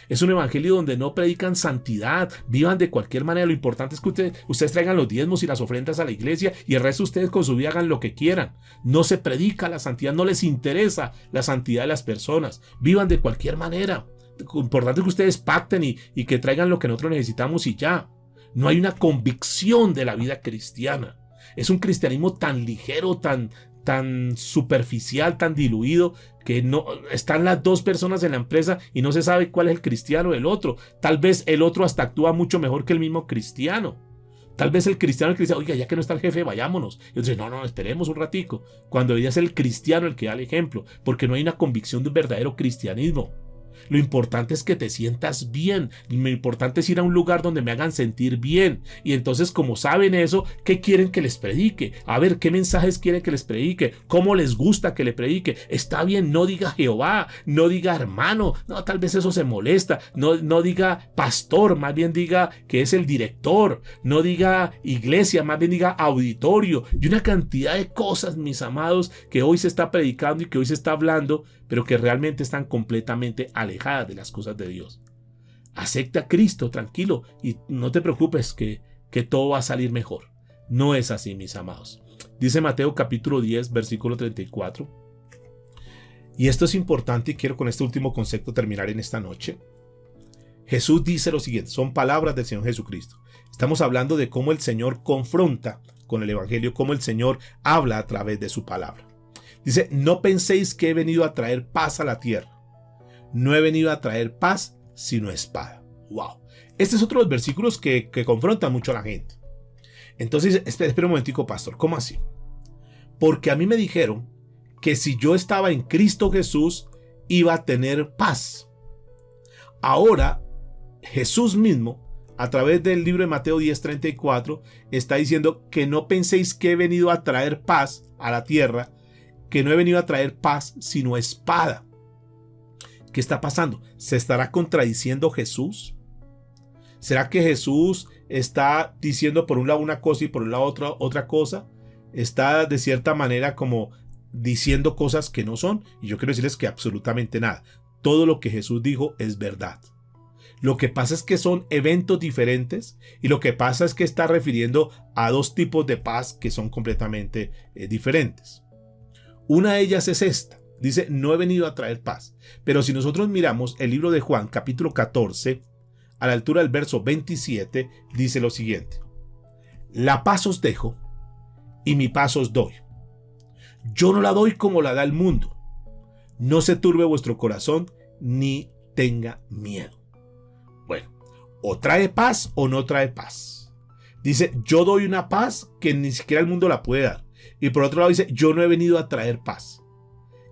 Es un evangelio donde no predican santidad, vivan de cualquier manera. Lo importante es que ustedes traigan los diezmos y las ofrendas a la iglesia y el resto ustedes con su vida hagan lo que quieran. No se predica la santidad, no les interesa la santidad de las personas. Vivan de cualquier manera. Lo importante es que ustedes pacten y que traigan lo que nosotros necesitamos y ya. No hay una convicción de la vida cristiana. Es un cristianismo tan ligero, tan superficial, tan diluido, que no están las dos personas en la empresa y no se sabe cuál es el cristiano del otro. Tal vez el otro hasta actúa mucho mejor que el mismo cristiano. Tal vez el cristiano que dice, oiga, ya que no está el jefe, vayámonos. Y otro dice, no, esperemos un ratico. Cuando debería ser el cristiano el que da el ejemplo, porque no hay una convicción de un verdadero cristianismo. Lo importante es que te sientas bien. Lo importante es ir a un lugar donde me hagan sentir bien. Y entonces, como saben eso, ¿qué quieren que les predique? A ver, ¿qué mensajes quieren que les predique? ¿Cómo les gusta que le predique? Está bien, no diga Jehová, no diga hermano. No, tal vez eso se molesta. No diga pastor, más bien diga que es el director. No diga iglesia, más bien diga auditorio. Y una cantidad de cosas, mis amados, que hoy se está predicando y que hoy se está hablando, pero que realmente están completamente alejadas de las cosas de Dios. Acepta a Cristo, tranquilo, y no te preocupes que todo va a salir mejor. No es así, mis amados. Dice Mateo capítulo 10, versículo 34. Y esto es importante y quiero con este último concepto terminar en esta noche. Jesús dice lo siguiente, son palabras del Señor Jesucristo. Estamos hablando de cómo el Señor confronta con el Evangelio, cómo el Señor habla a través de su palabra. Dice, no penséis que he venido a traer paz a la tierra. No he venido a traer paz, sino espada. Wow. Este es otro de los versículos que confrontan mucho a la gente. Entonces, espera un momentico, pastor. ¿Cómo así? Porque a mí me dijeron que si yo estaba en Cristo Jesús, iba a tener paz. Ahora, Jesús mismo, a través del libro de Mateo 10:34, está diciendo que no penséis que he venido a traer paz a la tierra, que no he venido a traer paz, sino espada. ¿Qué está pasando? ¿Se estará contradiciendo Jesús? ¿Será que Jesús está diciendo por un lado una cosa y por un lado otra cosa? Está de cierta manera como diciendo cosas que no son. Y yo quiero decirles que absolutamente nada. Todo lo que Jesús dijo es verdad. Lo que pasa es que son eventos diferentes y lo que pasa es que está refiriendo a dos tipos de paz que son completamente diferentes. Una de ellas es esta. Dice, no he venido a traer paz. Pero si nosotros miramos el libro de Juan, capítulo 14, a la altura del verso 27, dice lo siguiente. La paz os dejo y mi paz os doy. Yo no la doy como la da el mundo. No se turbe vuestro corazón ni tenga miedo. Bueno, o trae paz o no trae paz. Dice, yo doy una paz que ni siquiera el mundo la puede dar. Y por otro lado dice, yo no he venido a traer paz.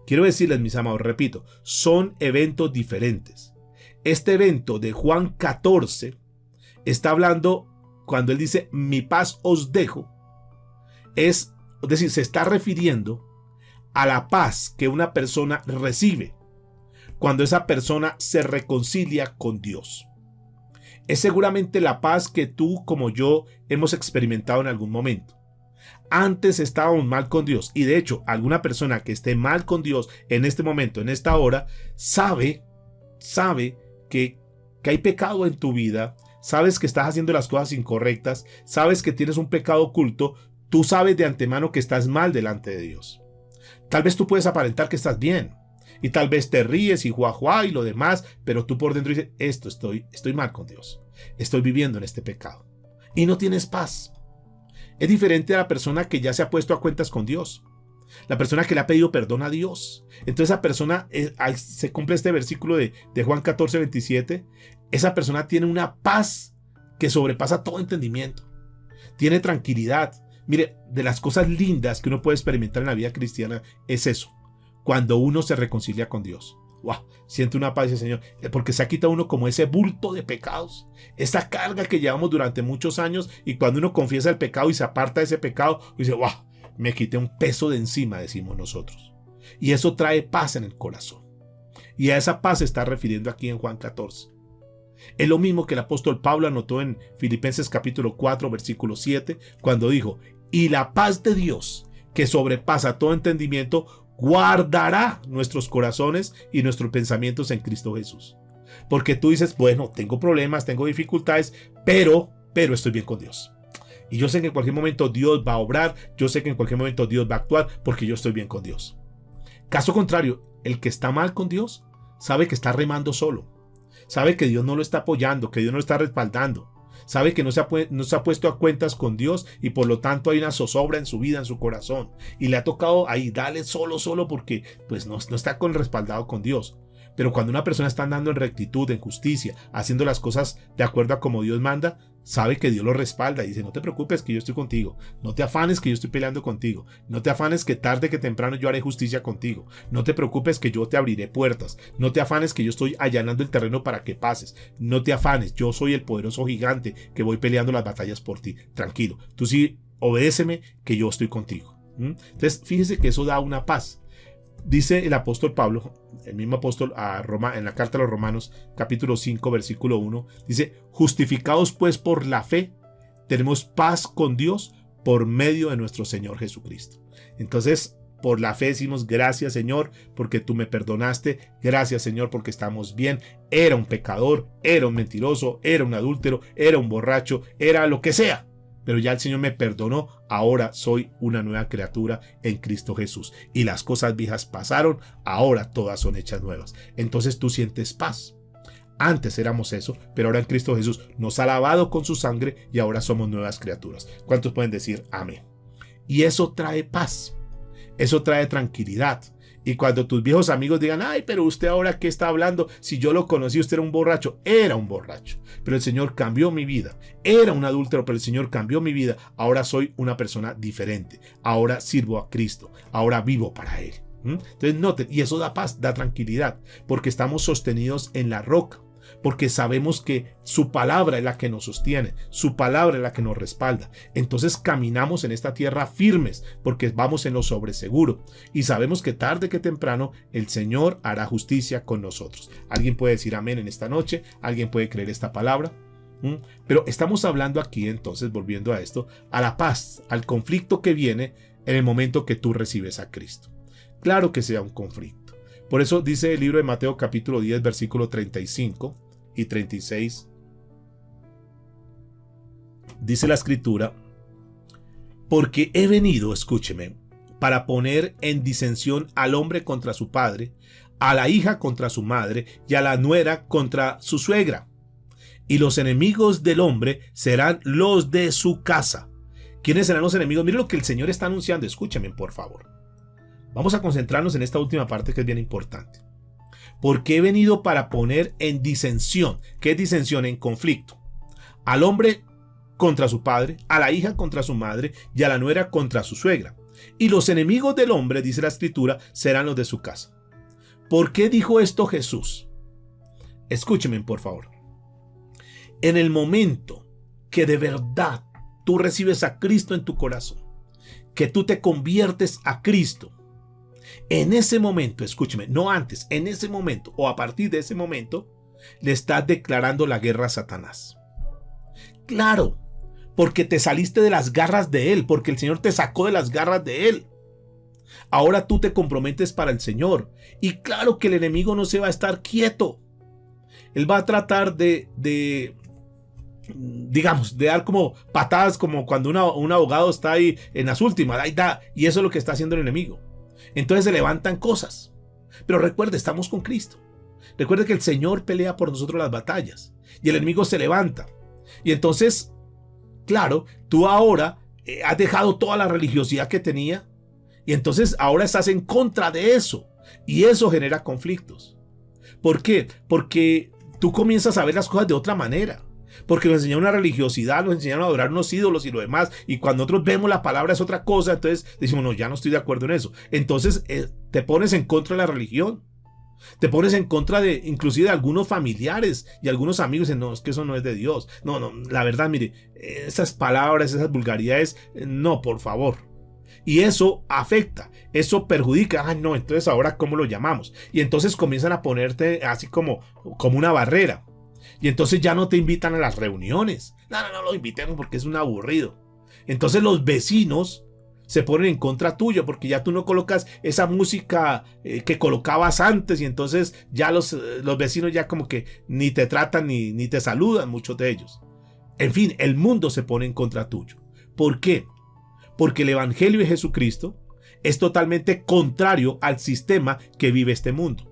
Quiero decirles, mis amados, repito, son eventos diferentes. Este evento de Juan 14 está hablando, cuando él dice, mi paz os dejo, es decir, se está refiriendo a la paz que una persona recibe cuando esa persona se reconcilia con Dios. Es seguramente la paz que tú como yo hemos experimentado en algún momento. Antes estábamos mal con Dios, y de hecho alguna persona que esté mal con Dios en este momento, en esta hora, sabe que hay pecado en tu vida, sabes que estás haciendo las cosas incorrectas, sabes que tienes un pecado oculto, tú sabes de antemano que estás mal delante de Dios. Tal vez tú puedes aparentar que estás bien, y tal vez te ríes y juá y lo demás, pero tú por dentro dices, estoy mal con Dios, estoy viviendo en este pecado, y no tienes paz. Es diferente a la persona que ya se ha puesto a cuentas con Dios, la persona que le ha pedido perdón a Dios. Entonces esa persona, se cumple este versículo de Juan 14, 27, esa persona tiene una paz que sobrepasa todo entendimiento, tiene tranquilidad. Mire, de las cosas lindas que uno puede experimentar en la vida cristiana es eso, cuando uno se reconcilia con Dios. ¡Wow! Siente una paz, Señor, porque se ha quitado uno como ese bulto de pecados, esa carga que llevamos durante muchos años, y cuando uno confiesa el pecado y se aparta de ese pecado, dice, ¡wow! Me quité un peso de encima, decimos nosotros. Y eso trae paz en el corazón. Y a esa paz se está refiriendo aquí en Juan 14. Es lo mismo que el apóstol Pablo anotó en Filipenses capítulo 4, versículo 7, cuando dijo, y la paz de Dios, que sobrepasa todo entendimiento, guardará nuestros corazones y nuestros pensamientos en Cristo Jesús. Porque tú dices, bueno, tengo problemas, tengo dificultades, pero estoy bien con Dios. Y yo sé que en cualquier momento Dios va a obrar, yo sé que en cualquier momento Dios va a actuar, porque yo estoy bien con Dios. Caso contrario, el que está mal con Dios sabe que está remando solo, sabe que Dios no lo está apoyando, que Dios no lo está respaldando, sabe que no se ha puesto a cuentas con Dios, y por lo tanto hay una zozobra en su vida, en su corazón, y le ha tocado ahí darle solo porque pues no está respaldado con Dios. Pero cuando una persona está andando en rectitud, en justicia, haciendo las cosas de acuerdo a como Dios manda, sabe que Dios lo respalda y dice, no te preocupes que yo estoy contigo, no te afanes que yo estoy peleando contigo, no te afanes que tarde que temprano yo haré justicia contigo, no te preocupes que yo te abriré puertas, no te afanes que yo estoy allanando el terreno para que pases, no te afanes, yo soy el poderoso gigante que voy peleando las batallas por ti, tranquilo, tú sí obedéceme que yo estoy contigo. Entonces fíjese que eso da una paz. Dice el apóstol Pablo, el mismo apóstol en la carta a los Romanos, capítulo 5, versículo 1, dice, justificados pues por la fe, tenemos paz con Dios por medio de nuestro Señor Jesucristo. Entonces, por la fe decimos, gracias Señor, porque tú me perdonaste, gracias Señor, porque estamos bien. Era un pecador, era un mentiroso, era un adúltero, era un borracho, era lo que sea. Pero ya el Señor me perdonó, ahora soy una nueva criatura en Cristo Jesús. Y las cosas viejas pasaron, ahora todas son hechas nuevas. Entonces tú sientes paz. Antes éramos eso, pero ahora en Cristo Jesús nos ha lavado con su sangre y ahora somos nuevas criaturas. ¿Cuántos pueden decir amén? Y eso trae paz, eso trae tranquilidad. Y cuando tus viejos amigos digan, ay, pero usted ahora ¿qué está hablando? Si yo lo conocí, usted era un borracho. Era un borracho, pero el Señor cambió mi vida. Era un adúltero, pero el Señor cambió mi vida. Ahora soy una persona diferente. Ahora sirvo a Cristo. Ahora vivo para Él. Entonces noten, y eso da paz, da tranquilidad, porque estamos sostenidos en la roca. Porque sabemos que su palabra es la que nos sostiene, su palabra es la que nos respalda. Entonces caminamos en esta tierra firmes, porque vamos en lo sobreseguro. Y sabemos que tarde que temprano el Señor hará justicia con nosotros. ¿Alguien puede decir amén en esta noche? ¿Alguien puede creer esta palabra? Pero estamos hablando aquí entonces, volviendo a esto, a la paz, al conflicto que viene en el momento que tú recibes a Cristo. Claro que sea un conflicto. Por eso dice el libro de Mateo capítulo 10, versículo 35 y 36. Dice la escritura, porque he venido, escúcheme, para poner en disensión al hombre contra su padre, a la hija contra su madre y a la nuera contra su suegra. Y los enemigos del hombre serán los de su casa. ¿Quiénes serán los enemigos? Mire lo que el Señor está anunciando, escúchame por favor. Vamos a concentrarnos en esta última parte que es bien importante. Porque he venido para poner en disensión. ¿Qué es disensión? En conflicto. Al hombre contra su padre, a la hija contra su madre y a la nuera contra su suegra. Y los enemigos del hombre, dice la Escritura, serán los de su casa. ¿Por qué dijo esto Jesús? Escúchenme, por favor. En el momento que de verdad tú recibes a Cristo en tu corazón, que tú te conviertes a Cristo, en ese momento, escúcheme, no antes, en ese momento o a partir de ese momento, le estás declarando la guerra a Satanás. Claro, porque te saliste de las garras de él, porque el Señor te sacó de las garras de él. Ahora tú te comprometes para el Señor. Y claro que el enemigo no se va a estar quieto. Él va a tratar de dar como patadas, como cuando un abogado está ahí en las últimas. Ahí da, y eso es lo que está haciendo el enemigo. Entonces se levantan cosas. Pero recuerde, estamos con Cristo. Recuerde que el Señor pelea por nosotros las batallas. Y el enemigo se levanta. Y entonces, claro, tú ahora has dejado toda la religiosidad que tenía. Y entonces ahora estás en contra de eso. Y eso genera conflictos. ¿Por qué? Porque tú comienzas a ver las cosas de otra manera. Porque nos enseñaron una religiosidad, nos enseñaron a adorar unos ídolos y lo demás. Y cuando nosotros vemos la palabra es otra cosa. Entonces decimos, no, ya no estoy de acuerdo en eso. Entonces te pones en contra de la religión. Te pones en contra de inclusive de algunos familiares y algunos amigos. Dicen, no, es que eso no es de Dios. No, la verdad, mire, esas palabras, esas vulgaridades, no, por favor. Y eso afecta, eso perjudica. No, entonces ahora ¿cómo lo llamamos? Y entonces comienzan a ponerte así como una barrera. Y entonces ya no te invitan a las reuniones. No lo invitemos porque es un aburrido. Entonces los vecinos se ponen en contra tuyo porque ya tú no colocas esa música que colocabas antes. Y entonces ya los vecinos ya como que ni te tratan ni te saludan, muchos de ellos. En fin, el mundo se pone en contra tuyo. ¿Por qué? Porque el evangelio de Jesucristo es totalmente contrario al sistema que vive este mundo.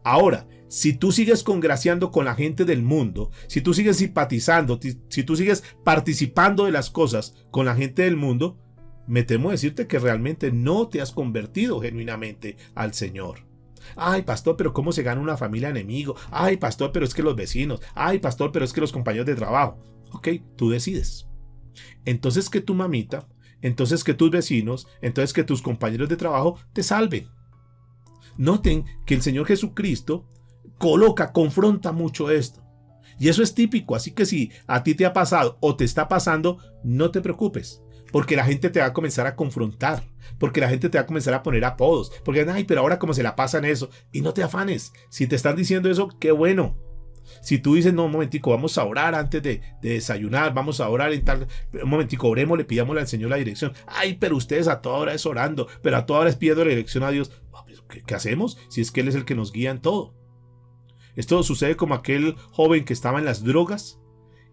Ahora, si tú sigues congraciando con la gente del mundo, si tú sigues simpatizando, si tú sigues participando de las cosas con la gente del mundo, me temo decirte que realmente no te has convertido genuinamente al Señor. Ay, pastor, pero ¿cómo se gana una familia enemigo? Ay, pastor, pero es que los vecinos. Ay, pastor, pero es que los compañeros de trabajo. Ok, tú decides. Entonces que tu mamita, entonces que tus vecinos, entonces que tus compañeros de trabajo te salven. Noten que el Señor Jesucristo confronta mucho esto. Y eso es típico, así que si a ti te ha pasado o te está pasando, no te preocupes. Porque la gente te va a comenzar a confrontar. Porque la gente te va a comenzar a poner apodos. Porque, ay, pero ahora cómo se la pasan eso. Y no te afanes. Si te están diciendo eso, qué bueno. Si tú dices, no, un momentico, vamos a orar antes de desayunar, vamos a orar en tal, un momentico, oremos, le pidámosle al Señor la dirección. Ay, pero ustedes a toda hora es orando, pero a toda hora es pidiendo la dirección a Dios. ¿Qué hacemos? Si es que Él es el que nos guía en todo. Esto sucede como aquel joven que estaba en las drogas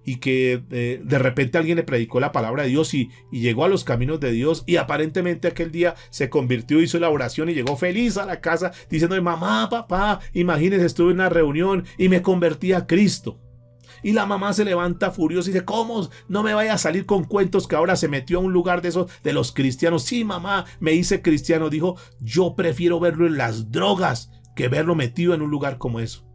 y que de repente alguien le predicó la palabra de Dios y llegó a los caminos de Dios y aparentemente aquel día se convirtió, hizo la oración y llegó feliz a la casa diciendo, mamá, papá, imagínense, estuve en una reunión y me convertí a Cristo. Y la mamá se levanta furiosa y dice, ¿cómo? No me vaya a salir con cuentos que ahora se metió a un lugar de esos de los cristianos. Sí, mamá, me hice cristiano. Dijo, yo prefiero verlo en las drogas que verlo metido en un lugar como eso.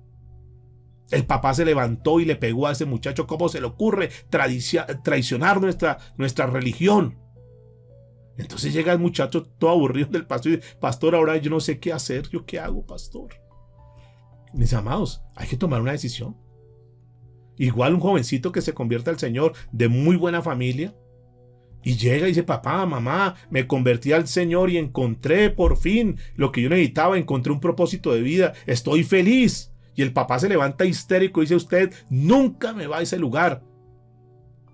El papá se levantó y le pegó a ese muchacho. ¿Cómo se le ocurre traicionar nuestra religión? Entonces llega el muchacho todo aburrido del pastor y dice, pastor, ahora yo no sé qué hacer. ¿Yo qué hago, pastor? Mis amados, hay que tomar una decisión. Igual un jovencito que se convierte al Señor de muy buena familia y llega y dice, papá, mamá, me convertí al Señor y encontré por fin lo que yo necesitaba, encontré un propósito de vida, estoy feliz. Y el papá se levanta histérico y dice, usted nunca me va a ese lugar,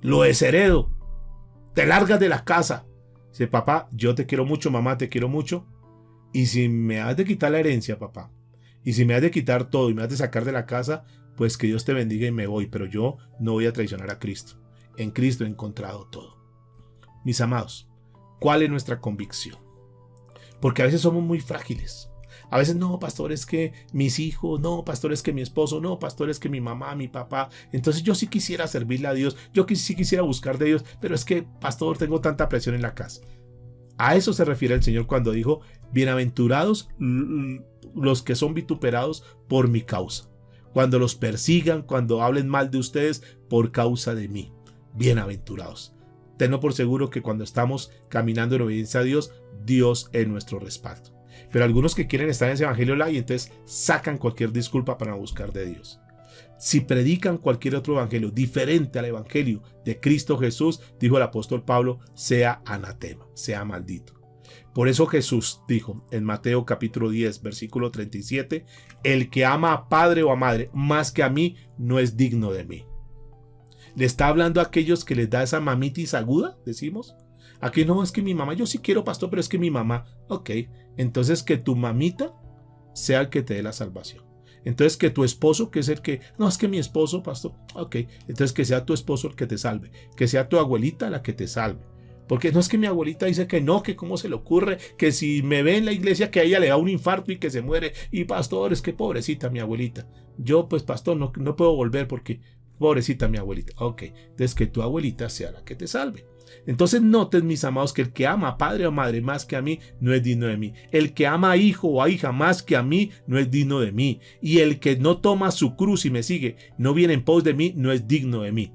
lo desheredo, te largas de la casa. Dice, papá, yo te quiero mucho, mamá, te quiero mucho, y si me has de quitar la herencia, papá, y si me has de quitar todo y me has de sacar de la casa, pues que Dios te bendiga y me voy, pero yo no voy a traicionar a Cristo. En Cristo he encontrado todo. Mis amados, ¿cuál es nuestra convicción? Porque a veces somos muy frágiles. A veces, no, pastor, es que mis hijos, no, pastor, es que mi esposo, no, pastor, es que mi mamá, mi papá. Entonces yo sí quisiera servirle a Dios, yo sí quisiera buscar de Dios, pero es que, pastor, tengo tanta presión en la casa. A eso se refiere el Señor cuando dijo, bienaventurados los que son vituperados por mi causa. Cuando los persigan, cuando hablen mal de ustedes por causa de mí. Bienaventurados. tenlo por seguro que cuando estamos caminando en obediencia a Dios, Dios es nuestro respaldo. Pero algunos que quieren estar en ese evangelio light, entonces sacan cualquier disculpa para buscar de Dios. Si predican cualquier otro evangelio diferente al evangelio de Cristo Jesús, dijo el apóstol Pablo, sea anatema, sea maldito. Por eso Jesús dijo en Mateo capítulo 10, versículo 37, el que ama a padre o a madre más que a mí, no es digno de mí. Le está hablando a aquellos que les da esa mamitis aguda, decimos. Aquí no, es que mi mamá, yo sí quiero, pastor, pero es que mi mamá, ok, entonces que tu mamita sea el que te dé la salvación. Entonces que tu esposo, que es el que, no, es que mi esposo, pastor, ok, entonces que sea tu esposo el que te salve, que sea tu abuelita la que te salve. Porque no es que mi abuelita dice que no, que cómo se le ocurre, que si me ve en la iglesia que a ella le da un infarto y que se muere, y pastor, es que pobrecita mi abuelita. Yo pues pastor no puedo volver porque pobrecita mi abuelita. Ok, entonces que tu abuelita sea la que te salve. Entonces noten, mis amados, que el que ama a padre o madre más que a mí no es digno de mí. El que ama a hijo o a hija más que a mí no es digno de mí. Y el que no toma su cruz y me sigue, no viene en pos de mí, no es digno de mí.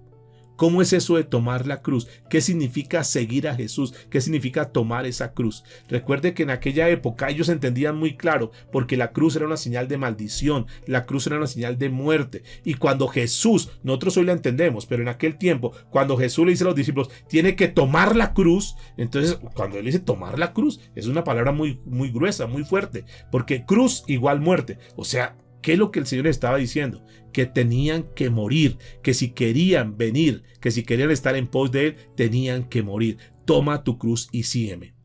¿Cómo es eso de tomar la cruz? ¿Qué significa seguir a Jesús? ¿Qué significa tomar esa cruz? Recuerde que en aquella época ellos entendían muy claro, porque la cruz era una señal de maldición, la cruz era una señal de muerte. Y cuando Jesús, nosotros hoy la entendemos, pero en aquel tiempo, cuando Jesús le dice a los discípulos, tiene que tomar la cruz, entonces cuando él dice tomar la cruz, es una palabra muy gruesa, muy fuerte, porque cruz igual muerte. O sea, ¿qué es lo que el Señor estaba diciendo? Que tenían que morir, que si querían venir, que si querían estar en pos de Él, tenían que morir. Toma tu cruz y sígueme.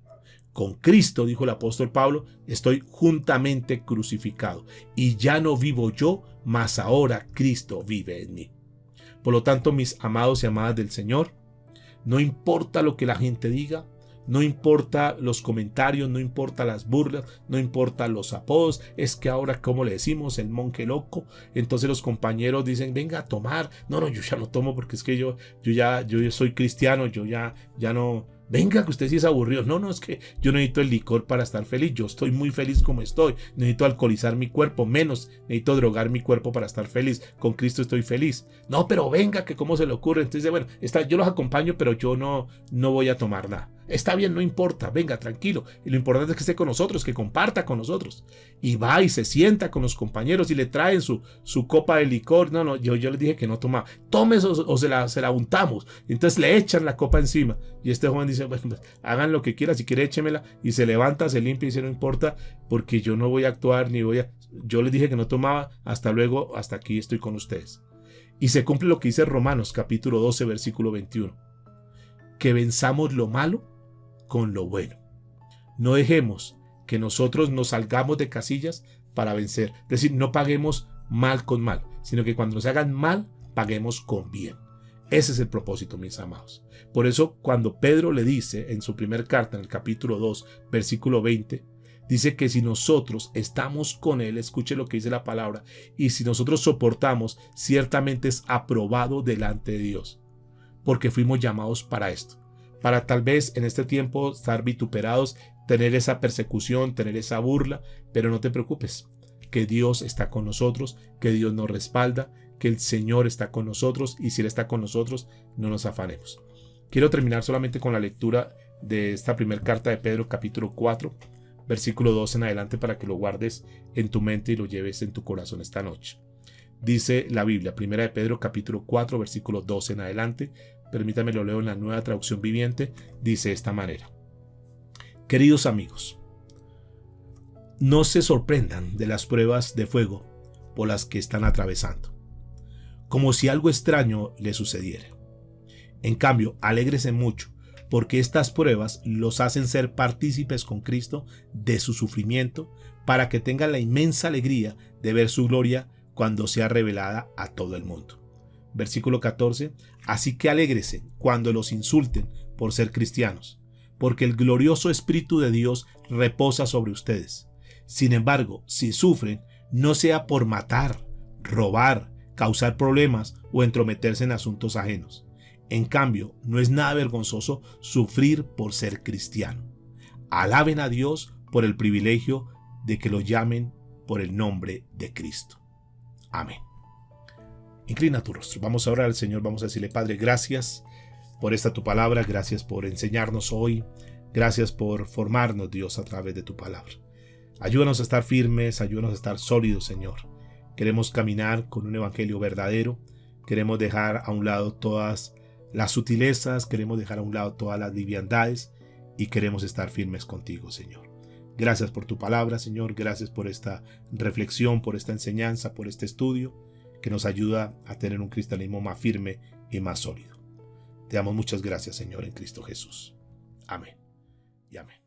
Con Cristo, dijo el apóstol Pablo, estoy juntamente crucificado. Y ya no vivo yo, mas ahora Cristo vive en mí. Por lo tanto, mis amados y amadas del Señor, no importa lo que la gente diga, no importa los comentarios, no importa las burlas, no importa los apodos, es que ahora, como le decimos, el monje loco, entonces los compañeros dicen, venga a tomar, no, yo ya no tomo porque es que yo soy cristiano, yo ya no, venga que usted sí es aburrido, no, es que yo necesito el licor para estar feliz, yo estoy muy feliz como estoy, necesito alcoholizar mi cuerpo, menos, necesito drogar mi cuerpo para estar feliz, con Cristo estoy feliz, no, pero venga que cómo se le ocurre, entonces bueno, yo los acompaño, pero yo no voy a tomar nada. Está bien, no importa, venga, tranquilo. Y lo importante es que esté con nosotros, que comparta con nosotros. Y va y se sienta con los compañeros y le traen su copa de licor. No, yo les dije que no tomaba. Tome eso o se la untamos. Entonces le echan la copa encima. Y este joven dice, bueno, pues, hagan lo que quieran, si quiere échemela. Y se levanta, se limpia y dice, no importa, porque yo no voy a actuar ni voy a... Yo les dije que no tomaba, hasta luego, hasta aquí estoy con ustedes. Y se cumple lo que dice Romanos capítulo 12, versículo 21. Que venzamos lo malo con lo bueno. No dejemos que nosotros nos salgamos de casillas para vencer. Es decir, no paguemos mal con mal, sino que cuando nos hagan mal, paguemos con bien. Ese es el propósito, mis amados. Por eso, cuando Pedro le dice en su primer carta, en el capítulo 2, versículo 20, dice que si nosotros estamos con Él, escuche lo que dice la palabra, y si nosotros soportamos, ciertamente es aprobado delante de Dios, porque fuimos llamados para esto. Para tal vez en este tiempo estar vituperados, tener esa persecución, tener esa burla, pero no te preocupes, que Dios está con nosotros, que Dios nos respalda, que el Señor está con nosotros y si Él está con nosotros, no nos afanemos. Quiero terminar solamente con la lectura de esta primera carta de Pedro, capítulo 4, versículo 2 en adelante, para que lo guardes en tu mente y lo lleves en tu corazón esta noche. Dice la Biblia, primera de Pedro, capítulo 4, versículo 2 en adelante. Permítame lo leo en la Nueva Traducción Viviente, dice de esta manera. Queridos amigos, no se sorprendan de las pruebas de fuego por las que están atravesando, como si algo extraño les sucediera. En cambio, alégrese mucho, porque estas pruebas los hacen ser partícipes con Cristo de su sufrimiento, para que tengan la inmensa alegría de ver su gloria cuando sea revelada a todo el mundo. Versículo 14, así que alégrese cuando los insulten por ser cristianos, porque el glorioso Espíritu de Dios reposa sobre ustedes. Sin embargo, si sufren, no sea por matar, robar, causar problemas o entrometerse en asuntos ajenos. En cambio, no es nada vergonzoso sufrir por ser cristiano. Alaben a Dios por el privilegio de que lo llamen por el nombre de Cristo. Amén. Inclina tu rostro. Vamos a orar al Señor. Vamos a decirle, Padre, gracias. por esta tu palabra, gracias por enseñarnos hoy, gracias por formarnos, Dios, a través de tu palabra. Ayúdanos a estar firmes, ayúdanos a estar sólidos, Señor. Queremos caminar con un evangelio verdadero, queremos dejar a un lado todas las sutilezas, queremos dejar a un lado todas las liviandades y queremos estar firmes contigo, Señor. Gracias por tu palabra, Señor, gracias por esta reflexión, por esta enseñanza, por este estudio que nos ayuda a tener un cristianismo más firme y más sólido. Te damos muchas gracias, Señor, en Cristo Jesús. Amén y amén.